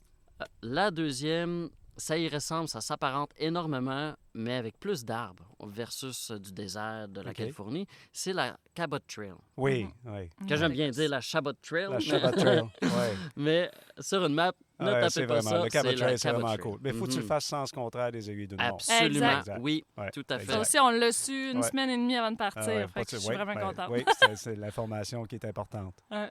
C: La deuxième, ça y ressemble, ça s'apparente énormément, mais avec plus d'arbres versus du désert de la
A: OK.
C: Californie. C'est la Cabot Trail.
A: Oui,
B: Mhm.
A: oui.
C: Que j'aime bien dire la Chabot Trail.
A: La Shabbat Trail. Oui.
C: Mais sur une map, ne
A: Ouais,
C: tapez
A: c'est
C: pas
A: vraiment.
C: ça.
A: Le Cabot
C: c'est la
A: Trail, c'est
C: Cabot
A: vraiment
C: Trail.
A: cool. Mais il faut que tu le
C: Mhm.
A: fasses sens contraire des aiguilles d'une montre.
C: Absolument.
B: Exact.
C: Oui,
A: Ouais,
C: tout à fait.
A: exact.
B: Ça aussi, on l'a su une
A: Ouais.
B: semaine et demie avant de partir.
A: Ah ouais,
B: fait que je suis
A: ouais,
B: vraiment
A: ouais,
B: contente.
A: Oui, c'est l'information qui est importante.
B: Ouais.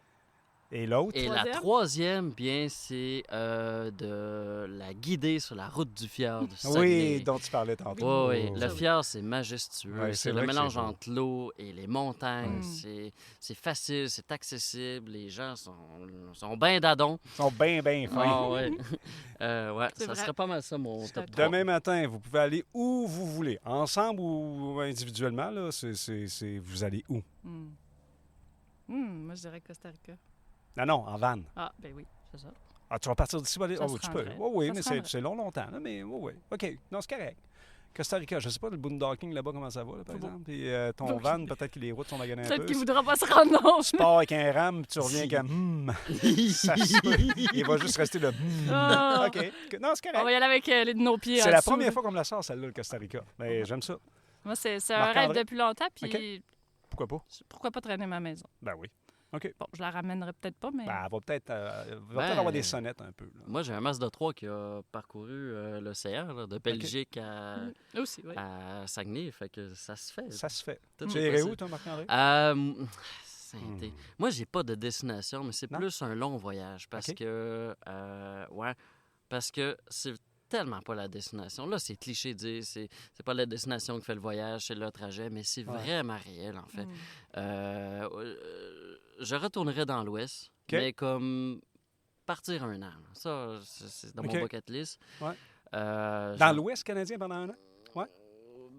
A: Et l'autre?
C: Et la
B: Troisième?
C: troisième, bien, c'est de la guider sur la route du fjord. du
A: Oui,
C: Saguenay.
A: dont tu parlais tantôt.
C: Oui,
A: Oh.
C: le fjord, c'est majestueux.
A: Ouais, c'est
C: c'est le
A: vrai que
C: mélange
A: c'est beau.
C: entre l'eau et les montagnes.
B: Ouais.
C: C'est facile, c'est accessible. Les gens sont bien dadons.
A: Ils sont bien fins.
C: Ah, ouais. Ouais,
B: C'est
C: ça
B: vrai.
C: serait pas mal ça, mon
B: Je suis
C: top
B: d'accord.
C: 3.
A: Demain matin, vous pouvez aller où vous voulez. Ensemble ou individuellement, là, vous allez où?
B: Moi, je dirais Costa Rica.
A: Non, en van.
B: Ah, ben oui, c'est ça.
A: Ah, tu vas partir d'ici?
B: Ça se
A: Tu peux.
B: rendrait.
A: Oui,
B: Ça
A: mais
B: se rendrait.
A: c'est longtemps. Là, mais oui. OK. Non, c'est correct. Costa Rica, je ne sais pas le boondocking là-bas, comment ça va, là, par exemple. Puis ton
B: Ok.
A: van, peut-être que les routes sont maganées un
B: Peut-être
A: peu.
B: qu'il ne voudra pas se rendre non.
A: Tu pars avec un ram, puis tu reviens comme ça se peut. Il va juste rester là.
B: Ah.
A: OK. Non, c'est
B: On
A: correct.
B: va y aller avec nos pieds
A: C'est
B: en
A: la
B: dessous,
A: première
B: là.
A: fois qu'on me la sort, celle-là, le Costa Rica. Mais j'aime ça.
B: Moi, c'est un
A: Marc-André?
B: rêve depuis longtemps, puis
A: Pourquoi pas?
B: pourquoi pas traîner ma maison?
A: Ben oui. OK.
B: Bon, je la ramènerai peut-être pas, mais...
A: Ben, elle va peut-être
C: Ben,
A: avoir des sonnettes un peu. Là.
C: Moi, j'ai un Mazda 3 qui a parcouru l'océan, là, de Belgique
B: Aussi, oui.
C: à Saguenay. Fait que ça se fait.
A: Ça se fait.
C: Tout
A: Tu
C: est
A: irais où,
C: possible.
A: toi, Marc-André?
C: Saint-Thé. Moi, j'ai pas de destination, mais c'est
A: Non?
C: plus un long voyage parce
A: OK.
C: que parce que c'est tellement pas la destination. Là, c'est cliché de dire c'est pas la destination qui fait le voyage, c'est le trajet, mais c'est
A: Ouais.
C: vraiment réel en fait.
B: Mm.
C: Je retournerais dans l'Ouest,
A: OK.
C: mais comme partir un an. Là. Ça, c'est dans
A: OK.
C: mon bucket list.
A: Ouais.
C: Dans
A: Dans l'Ouest canadien pendant un an?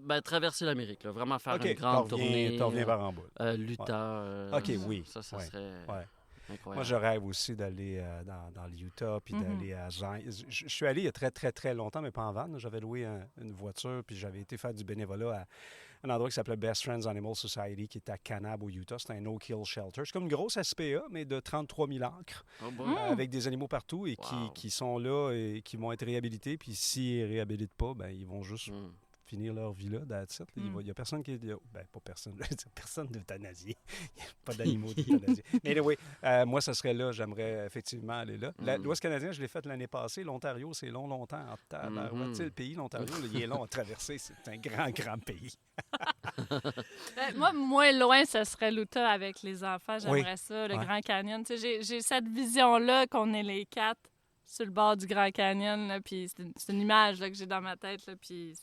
C: Ben, traverser l'Amérique, là, vraiment faire
A: OK.
C: une grande tournée.
A: Tu reviens par en bas.
C: L'Utah.
A: OK, oui.
C: Ça
A: Ouais.
C: serait
A: Ouais.
C: incroyable.
A: Moi, je rêve aussi d'aller dans l'Utah, puis
B: Mhm.
A: d'aller à Zion. Je suis allé il y a très, très, très longtemps, mais pas en van. J'avais loué une voiture, puis j'avais été faire du bénévolat à un endroit qui s'appelait Best Friends Animal Society, qui est à Kanab, au Utah. C'est un no-kill shelter. C'est comme une grosse SPA, mais de 33 000 acres,
C: Oh boy.
B: Mm.
A: avec des animaux partout et
C: Wow.
A: qui sont là et qui vont être réhabilités. Puis s'ils ne réhabilitent pas, ben ils vont juste
C: Mm.
A: finir leur vie là, that's it. Il
B: Mm.
A: n'y a personne qui est... Ben, pas personne. Je veux dire, personne d'euthanasié. Il n'y a pas d'animaux d'euthanasié. Mais oui, moi, ça serait là. J'aimerais effectivement aller là. L'Ouest canadien, je l'ai fait l'année passée. L'Ontario, c'est longtemps. En tabarouette. Tu sais, le pays, l'Ontario, là, il est long à traverser. C'est un grand pays.
B: Moi, moins loin, ce serait l'Utah avec les enfants. J'aimerais
A: Oui.
B: ça, le
A: Ouais.
B: Grand Canyon. Tu sais, j'ai cette vision-là qu'on est les quatre sur le bord du Grand Canyon. Là, puis c'est une image là, que j'ai dans ma tête. Là, puis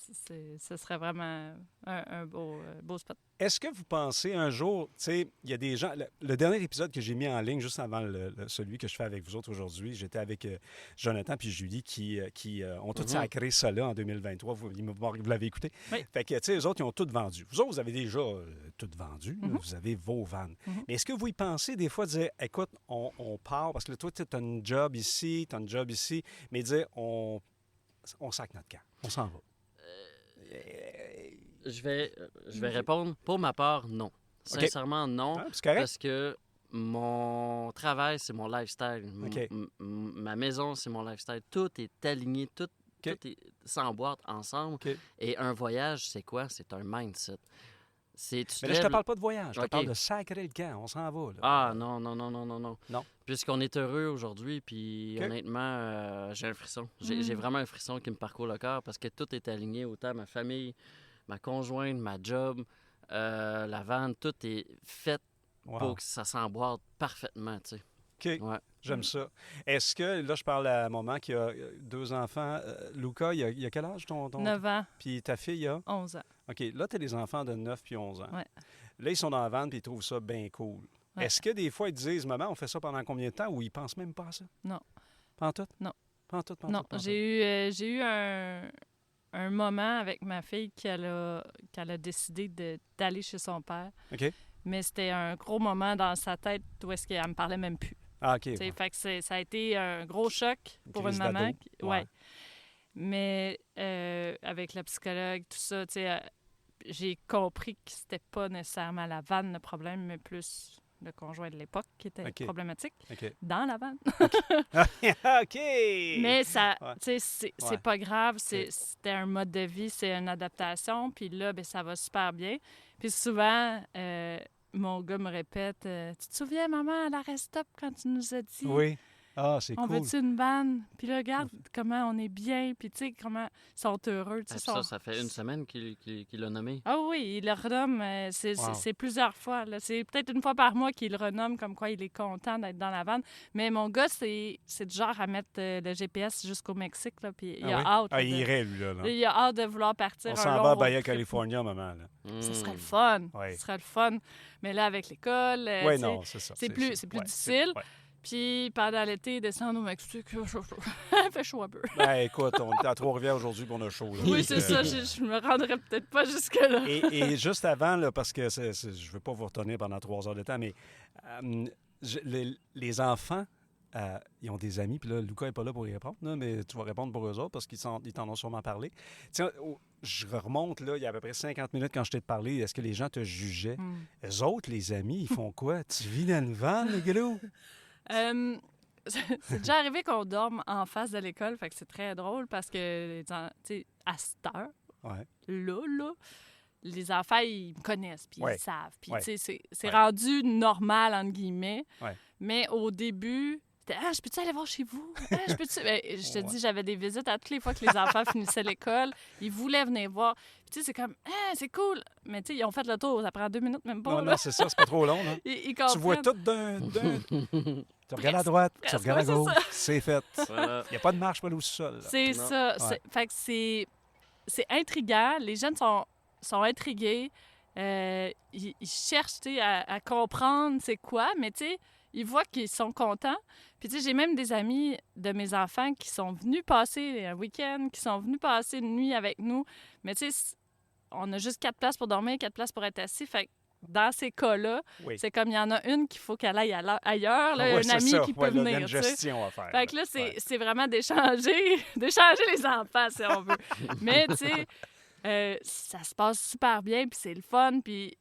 B: ce serait vraiment un beau spot.
A: Est-ce que vous pensez un jour, tu sais, il y a des gens... Le dernier épisode que j'ai mis en ligne, juste avant celui que je fais avec vous autres aujourd'hui, j'étais avec Jonathan puis Julie qui ont tous sacré ça là en 2023. Vous l'avez écouté?
B: Oui.
A: Fait que, tu sais, eux autres, ils ont tout vendu. Vous autres, vous avez déjà tout vendu. Là. Vous avez vos vannes. Mais est-ce que vous y pensez des fois de dire, écoute, on part, parce que là, toi, tu as une job ici, tu as une job ici, mais dire, on sac notre camp, on s'en va.
C: Je vais répondre. Pour ma part, non. Sincèrement, non.
A: Ah, c'est correct?
C: Parce que mon travail, c'est mon lifestyle.
A: OK.
C: Ma maison, c'est mon lifestyle. Tout est aligné, tout s'emboîte ensemble.
A: OK.
C: Et un voyage, c'est quoi? C'est un mindset. Tu
A: Mais
C: te
A: là, je te
C: lèves-
A: parle pas de voyage, je te
C: OK.
A: parle de sacrer le camp, on s'en va. Là.
C: Ah, non.
A: Non.
C: Puisqu'on est heureux aujourd'hui, puis
A: OK.
C: honnêtement, j'ai un frisson. J'ai vraiment un frisson qui me parcourt le cœur parce que tout est aligné, autant ma famille, ma conjointe, ma job, la vanne, tout est fait
A: Wow.
C: pour que ça s'emboîte parfaitement, tu sais.
A: OK.
C: Ouais.
A: J'aime ça. Est-ce que, là, je parle à maman qui a 2 enfants. Luca, il a quel âge ton...
B: 9 ans,
A: Puis ta fille a?
B: 11 ans.
A: OK. Là, tu as des enfants de 9 puis 11 ans.
B: Ouais.
A: Là, ils sont dans la vanne puis ils trouvent ça bien cool.
B: Ouais.
A: Est-ce que des fois, ils te disent, maman, on fait ça pendant combien de temps ou ils pensent même pas à ça?
B: Non.
A: Pas en tout?
B: Non.
A: Pas en tout, pas en
B: Non,
A: tout, pas en tout.
B: j'ai eu un moment avec ma fille qu'elle a décidé d'aller chez son père.
A: OK.
B: Mais c'était un gros moment dans sa tête où est-ce qu'elle me parlait même plus.
A: Ah, OK.
B: Tu sais,
A: ouais.
B: fait que ça a été un gros choc pour
A: crise
B: une maman.
A: d'ado. Ouais.
B: Ouais. Mais avec la psychologue, tout ça, tu sais, j'ai compris que c'était pas nécessairement la vanne le problème, mais plus le conjoint de l'époque qui était
A: OK.
B: problématique
A: OK.
B: dans la vanne.
A: OK!
B: Mais ça,
A: Ouais.
B: tu sais,
A: Ouais.
B: c'est pas grave. C'était un mode de vie, c'est une adaptation. Puis là, ben, ça va super bien. Puis souvent, mon gars me répète, tu te souviens, maman, à l'arrêt stop, quand tu nous as dit,
A: Oui. Ah, c'est
B: on
A: cool.
B: veut-tu une vanne? Puis là, regarde comment on est bien. Puis tu sais, comment ils sont heureux. tu sais,
C: Ah, puis ça fait une semaine qu'il l'a nommé.
B: Ah oui, il le renomme.
A: Wow.
B: C'est plusieurs fois. Là. C'est peut-être une fois par mois qu'il le renomme, comme quoi il est content d'être dans la vanne. Mais mon gars, c'est du genre à mettre le GPS jusqu'au Mexique. Là, puis il a
A: oui?
B: hâte.
A: Ah, il
B: de-
A: irait, lui, là.
B: il a hâte de vouloir partir.
A: On
B: un
A: s'en
B: long
A: va à
B: road
A: Bahia,
B: trip.
A: California, maman. Là.
B: Ce serait
C: Mm.
B: le fun.
A: Ouais.
B: Ce serait le fun. Mais là, avec l'école,
A: Oui,
B: tu sais,
A: non, c'est ça.
B: c'est plus
A: ouais,
B: difficile.
A: ouais.
B: Puis pendant l'été, descendre au Mexique, il fait chaud un peu.
A: Ben, écoute, on est à Trois-Rivières aujourd'hui pour on a chaud. Là.
B: Oui, c'est ça. Je me rendrais peut-être pas jusque-là.
A: Et juste avant, là, parce que je ne veux pas vous retenir pendant 3 heures de temps, mais les enfants ils ont des amis, puis là, Lucas n'est pas là pour y répondre, là, mais tu vas répondre pour eux autres parce qu'ils t'en ont sûrement parlé. Tiens, je remonte, là, il y a à peu près 50 minutes quand je t'ai parlé, est-ce que les gens te jugeaient? Eux autres, les amis, ils font quoi? Tu vis dans une vanne, les gros?
B: C'est déjà arrivé qu'on dorme en face de l'école, fait que c'est très drôle parce que, tu sais, à cette heure,
A: Ouais.
B: là, les enfants, ils me connaissent, puis
A: Ouais.
B: ils savent. Puis,
A: Ouais.
B: tu sais, c'est
A: Ouais.
B: rendu normal, entre guillemets.
A: Ouais.
B: Mais au début, c'était « Ah, je peux-tu aller voir chez vous? Ah, je peux-tu... » Ben, je te dis, j'avais des visites à toutes les fois que les enfants finissaient l'école. Ils voulaient venir voir. Puis, tu sais, c'est comme « Ah, c'est cool! » Mais, tu sais, ils ont fait le tour. Ça prend 2 minutes, même pas.
A: Non,
B: là.
A: non, c'est ça, c'est pas trop long, là.
B: Ils
A: Tu vois
B: comprennent.
A: tout d'un... Tu regardes à droite, tu
B: presque,
A: regardes à
B: ouais, c'est
A: gauche, c'est fait.
C: Voilà.
A: Il n'y a pas de marche pour aller au sol. Là.
B: C'est
C: Non.
B: ça.
A: Ouais.
B: Fait que c'est intriguant. Les jeunes sont intrigués. Ils cherchent tu sais, à comprendre c'est quoi, mais tu sais, ils voient qu'ils sont contents. Puis tu sais, j'ai même des amis de mes enfants qui sont venus passer un week-end, qui sont venus passer une nuit avec nous. Mais tu sais, on a juste 4 places pour dormir, 4 places pour être assis. Fait que dans ces cas-là,
A: Oui.
B: c'est comme il y en a une qu'il faut qu'elle aille ailleurs, là,
A: Ouais,
B: un
A: c'est
B: ami
A: ça.
B: qui peut
A: Ouais, là, il y a
B: venir.
A: une
B: tu sais.
A: gestion à faire.
B: Fait que là,
A: Ouais.
B: c'est vraiment d'échanger les enfants, si on veut. Mais, tu sais, ça se passe super bien, puis c'est le fun, puis...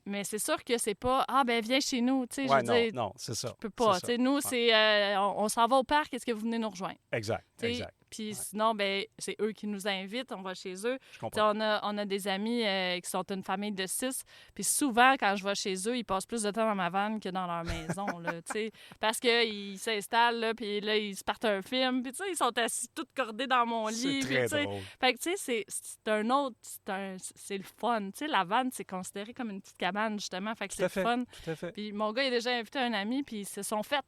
B: Mais c'est sûr que c'est pas « Ah, ben viens chez nous », tu sais,
A: Ouais,
B: je veux dire,
A: non, c'est ça.
B: je peux pas.
A: C'est
B: Tu
A: ça.
B: sais, nous,
A: Ouais.
B: c'est on s'en va au parc, est-ce que vous venez nous rejoindre?
A: Exact,
B: Tu sais,
A: exact.
B: Puis
A: Ouais.
B: sinon, ben c'est eux qui nous invitent, on va chez eux.
A: Je
B: Tu sais,
A: comprends.
B: on a des amis qui sont une famille de 6. Puis souvent, quand je vais chez eux, ils passent plus de temps dans ma vanne que dans leur maison, là, tu sais. Parce qu'ils s'installent, là, puis là, ils se partent un film. Puis tu sais, ils sont assis tous cordés dans mon lit.
A: C'est
B: puis,
A: très
B: tu sais,
A: drôle.
B: fait que, tu sais, c'est un autre... C'est le fun. Tu sais, la vanne, c'est considéré comme une petite cabane, justement. Fait que
A: Tout à
B: c'est
A: fait.
B: le fun.
A: Tout à fait.
B: Puis mon gars, il a déjà invité un ami, puis ils se sont fait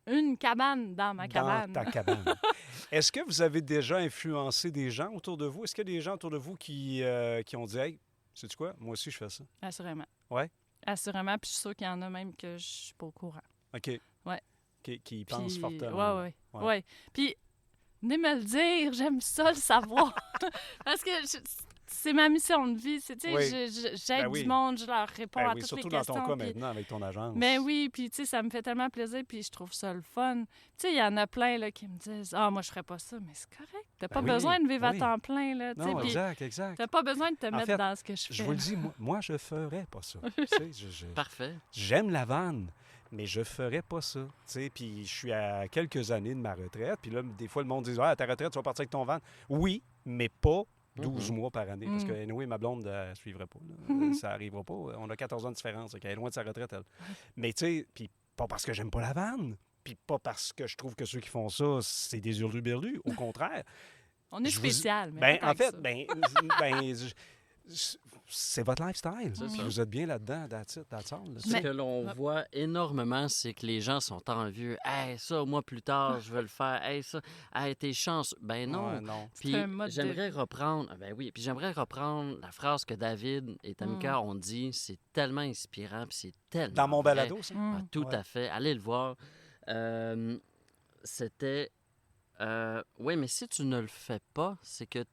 B: une cabane dans ma cabane.
A: Dans ta cabane. Est-ce que vous avez déjà influencé des gens autour de vous? Est-ce qu'il y a des gens autour de vous qui ont dit « Hey, sais-tu quoi? Moi aussi, je fais ça.
B: Assurément.
A: Ouais?
B: Assurément, puis je suis sûre qu'il y en a même que je suis pas au courant. »
A: OK.
B: Ouais.
A: Qui y pensent
B: Puis,
A: fortement.
B: ouais.
A: Ouais.
B: Ouais. Puis, venez me le dire, j'aime ça le savoir. Parce que c'est ma mission de vie. Tu sais,
A: Oui.
B: j'aide
A: Ben oui.
B: du monde, je leur réponds
A: Ben
B: à
A: oui,
B: toutes
A: surtout
B: les
A: dans ton
B: questions.
A: cas
B: puis-
A: maintenant avec ton agence.
B: Ben oui, puis tu sais, ça me fait tellement plaisir, puis je trouve ça le fun. Tu sais, il y en a plein là, qui me disent « Ah, moi, je ferais pas ça. » Mais c'est correct. T'as pas
A: oui,
B: besoin de vivre
A: oui.
B: à temps plein, là. tu sais,
A: Non,
B: puis
A: exact.
B: t'as pas besoin de te mettre
A: fait,
B: dans ce que je fais.
A: Je vous le dis, moi je ferais pas ça. Tu sais,
C: Parfait.
A: j'aime la vanne, mais je ferais pas ça. Tu sais, puis je suis à quelques années de ma retraite, puis là, des fois, le monde dit « Ah, à ta retraite, tu vas partir avec ton van. » Oui, mais pas 12 mois par année, parce que anyway, ma blonde, elle ne suivrait pas. Là. Ça n'arrivera pas. On a 14 ans de différence, elle est loin de sa retraite, elle. Mais tu sais, puis pas parce que j'aime pas la vanne, puis pas parce que je trouve que ceux qui font ça, c'est des hurluberlus. Au contraire.
B: On est
A: Je vous-
B: spécial, mais
A: Ben,
B: pas tant
A: en
B: que
A: fait,
B: ça.
A: c'est votre lifestyle.
C: C'est ça.
A: Vous êtes bien là-dedans, that's it, that's all, là.
C: Ce que l'on voit énormément, c'est que les gens sont envieux. Hey, ça, moi, plus tard, je veux le faire. Hey, ça, hey, t'es chanceux. Ben non.
A: Ouais, non.
C: Puis
B: un mode de
C: j'aimerais reprendre, ben oui, puis j'aimerais reprendre la phrase que David et Tamika ont dit. C'est tellement inspirant, puis c'est tellement
A: Dans mon
C: vrai.
A: balado, ça?
B: Mm.
C: Ah, tout
A: Ouais.
C: à fait. Allez le voir. C'était, oui, mais si tu ne le fais pas, c'est que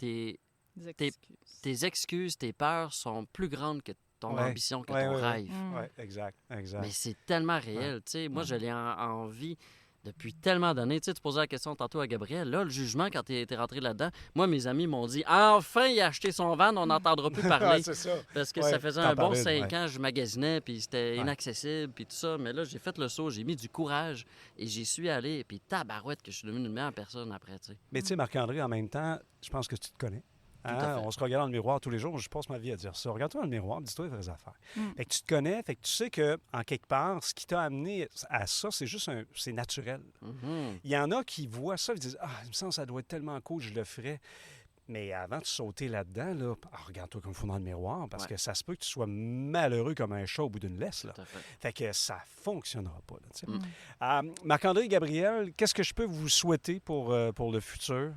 B: Des
C: T'es-
B: excuses.
C: tes excuses, tes peurs sont plus grandes que ton
A: Ouais.
C: ambition, que
A: Ouais,
C: ton
A: ouais, ouais.
C: rêve.
B: Mm.
A: Oui, exact.
C: Mais c'est tellement réel. Tu sais, moi, je l'ai envie depuis tellement d'années. Tu sais, tu posais la question tantôt à Gabriel. Là, le jugement, quand tu es rentré là-dedans, moi, mes amis m'ont dit enfin, il a acheté son van, on n'entendra plus parler.
A: c'est ça.
C: Parce que
A: Ouais,
C: ça faisait
A: t'en
C: un bon
A: parlais,
C: 5
A: ouais.
C: ans, je magasinais, puis c'était
A: Ouais.
C: inaccessible, puis tout ça. Mais là, j'ai fait le saut, j'ai mis du courage, et j'y suis allé. Puis tabarouette que je suis devenu une meilleure personne après, tu sais.
A: Mais tu sais, Marc-André, en même temps, je pense que tu te connais. Hein?
C: à fait.
A: On se regarde dans le miroir tous les jours. Je passe ma vie à dire ça. Regarde-toi dans le miroir, dis-toi les vraies affaires.
B: Mm.
A: Fait que tu te connais, fait que tu sais que en quelque part, ce qui t'a amené à ça, c'est juste c'est naturel.
C: Mhm.
A: Il y en a qui voient ça et disent Ah, il me semble que ça doit être tellement cool, je le ferais. Mais avant de sauter là-dedans, là, regarde-toi comme il faut dans le miroir, parce
C: Ouais.
A: que ça se peut que tu sois malheureux comme un chat au bout d'une laisse. Là.
C: Tout à fait.
A: Fait que ça fonctionnera pas. Là, tu sais.
C: Mm.
A: Marc-André et Gabriel, qu'est-ce que je peux vous souhaiter pour le futur?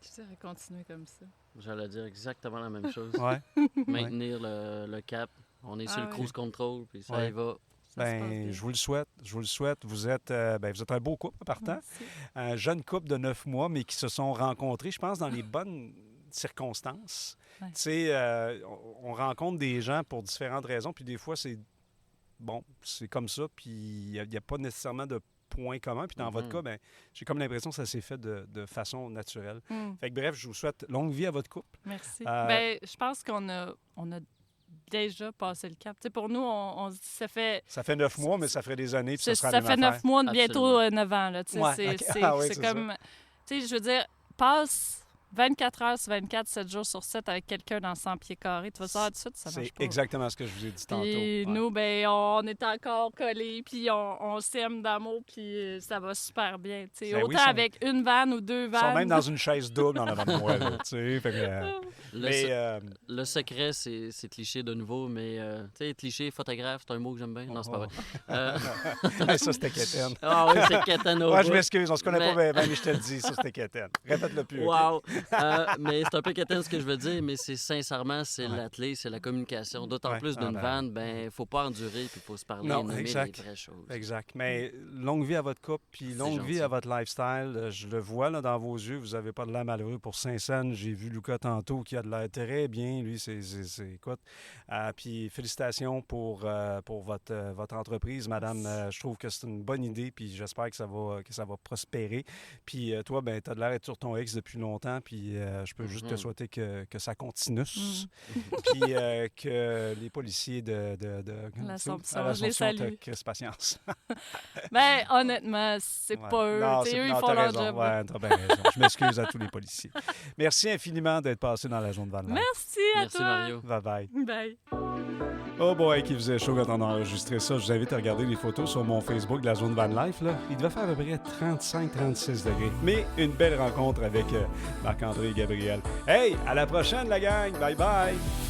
B: Je dirais continuer comme ça.
C: J'allais dire exactement la même chose.
A: Ouais.
C: Maintenir le cap. On est sur le
B: ouais.
C: cruise control, puis ça
A: Ouais.
C: y va.
B: Ça se passe
A: Ben,
B: bien.
A: je vous le souhaite. Je vous le souhaite. Vous êtes un beau couple en partant.
B: Merci.
A: Un jeune couple de 9 mois, mais qui se sont rencontrés, je pense, dans les bonnes circonstances.
B: Ouais.
A: Tu sais, on rencontre des gens pour différentes raisons, puis des fois, c'est bon, c'est comme ça, puis il n'y a pas nécessairement de point commun. Puis dans votre cas, ben, j'ai comme l'impression que ça s'est fait de façon naturelle. Fait que bref, je vous souhaite longue vie à votre couple.
B: Merci. Ben, je pense qu'on a déjà passé le cap. Tu sais, pour nous, on se dit ça fait...
A: Ça fait 9 mois, mais ça ferait des années, puis ça sera
B: Ça
A: la même
B: fait 9
A: affaire.
B: mois, bientôt 9 ans. Là, tu sais,
A: Ouais,
B: c'est
A: ok.
B: c'est comme... Tu sais, je veux dire, passe 24 heures sur 24, 7 jours sur 7 avec quelqu'un dans 100 pieds carrés. Tu vas savoir tout de suite, ça marche pas.
A: C'est exactement ce que je vous ai dit tantôt.
B: Puis nous, ben, on est encore collés, puis on s'aime d'amour, puis ça va super bien. Tu sais.
A: Ben
B: Autant avec une vanne ou deux
A: Ils
B: vannes.
A: sont même dans une chaise double en avant de moi. Là, tu sais, fait que,
C: le secret, c'est cliché de nouveau, mais tu sais, cliché, photographe, c'est un mot que j'aime bien. Non, c'est pas vrai.
A: Ça, c'était quétaine.
C: Ah oui, c'est quétaine au
A: Ouais,
C: bout.
A: je m'excuse, on se connaît pas bien, mais je te le dis, ça, c'était quétaine. Répète-le plus.
C: Wow! Mais c'est un peu quétaine ce que je veux dire, mais c'est sincèrement, c'est l'athlé, c'est la communication. D'autant plus d'une vanne, ben, faut pas endurer, puis il faut se parler et nommer les vraies choses.
A: Exact. Mais longue vie à votre couple, puis longue vie à votre lifestyle. Je le vois là, dans vos yeux, vous n'avez pas de l'air malheureux pour Saint-Saëns. J'ai vu Lucas tantôt qui a de l'air très bien. Lui, c'est écoute. Puis félicitations pour votre entreprise, madame. Je trouve que c'est une bonne idée, puis j'espère que ça va prospérer. Puis toi, ben, tu as de l'air d'être sur ton ex depuis longtemps, puis je peux juste te souhaiter que ça continue. Puis que les policiers de
B: l'Assomption, je les salue.
A: Christ patience.
B: Ben, honnêtement, c'est pas eux.
A: Non,
B: eux, ils font leur job.
A: Ouais, t'as bien raison. Je m'excuse à tous les policiers. Merci infiniment d'être passé dans la zone Van Life.
B: Merci à toi.
C: Mario.
A: Bye-bye.
B: Bye.
A: Oh boy, qui faisait chaud quand on a enregistré ça. Je vous invite à regarder les photos sur mon Facebook de la zone Van Life. Là. Il devait faire à peu près 35-36 degrés. Mais une belle rencontre avec Marc-André et Gabriel. Hey, à la prochaine, la gang. Bye-bye.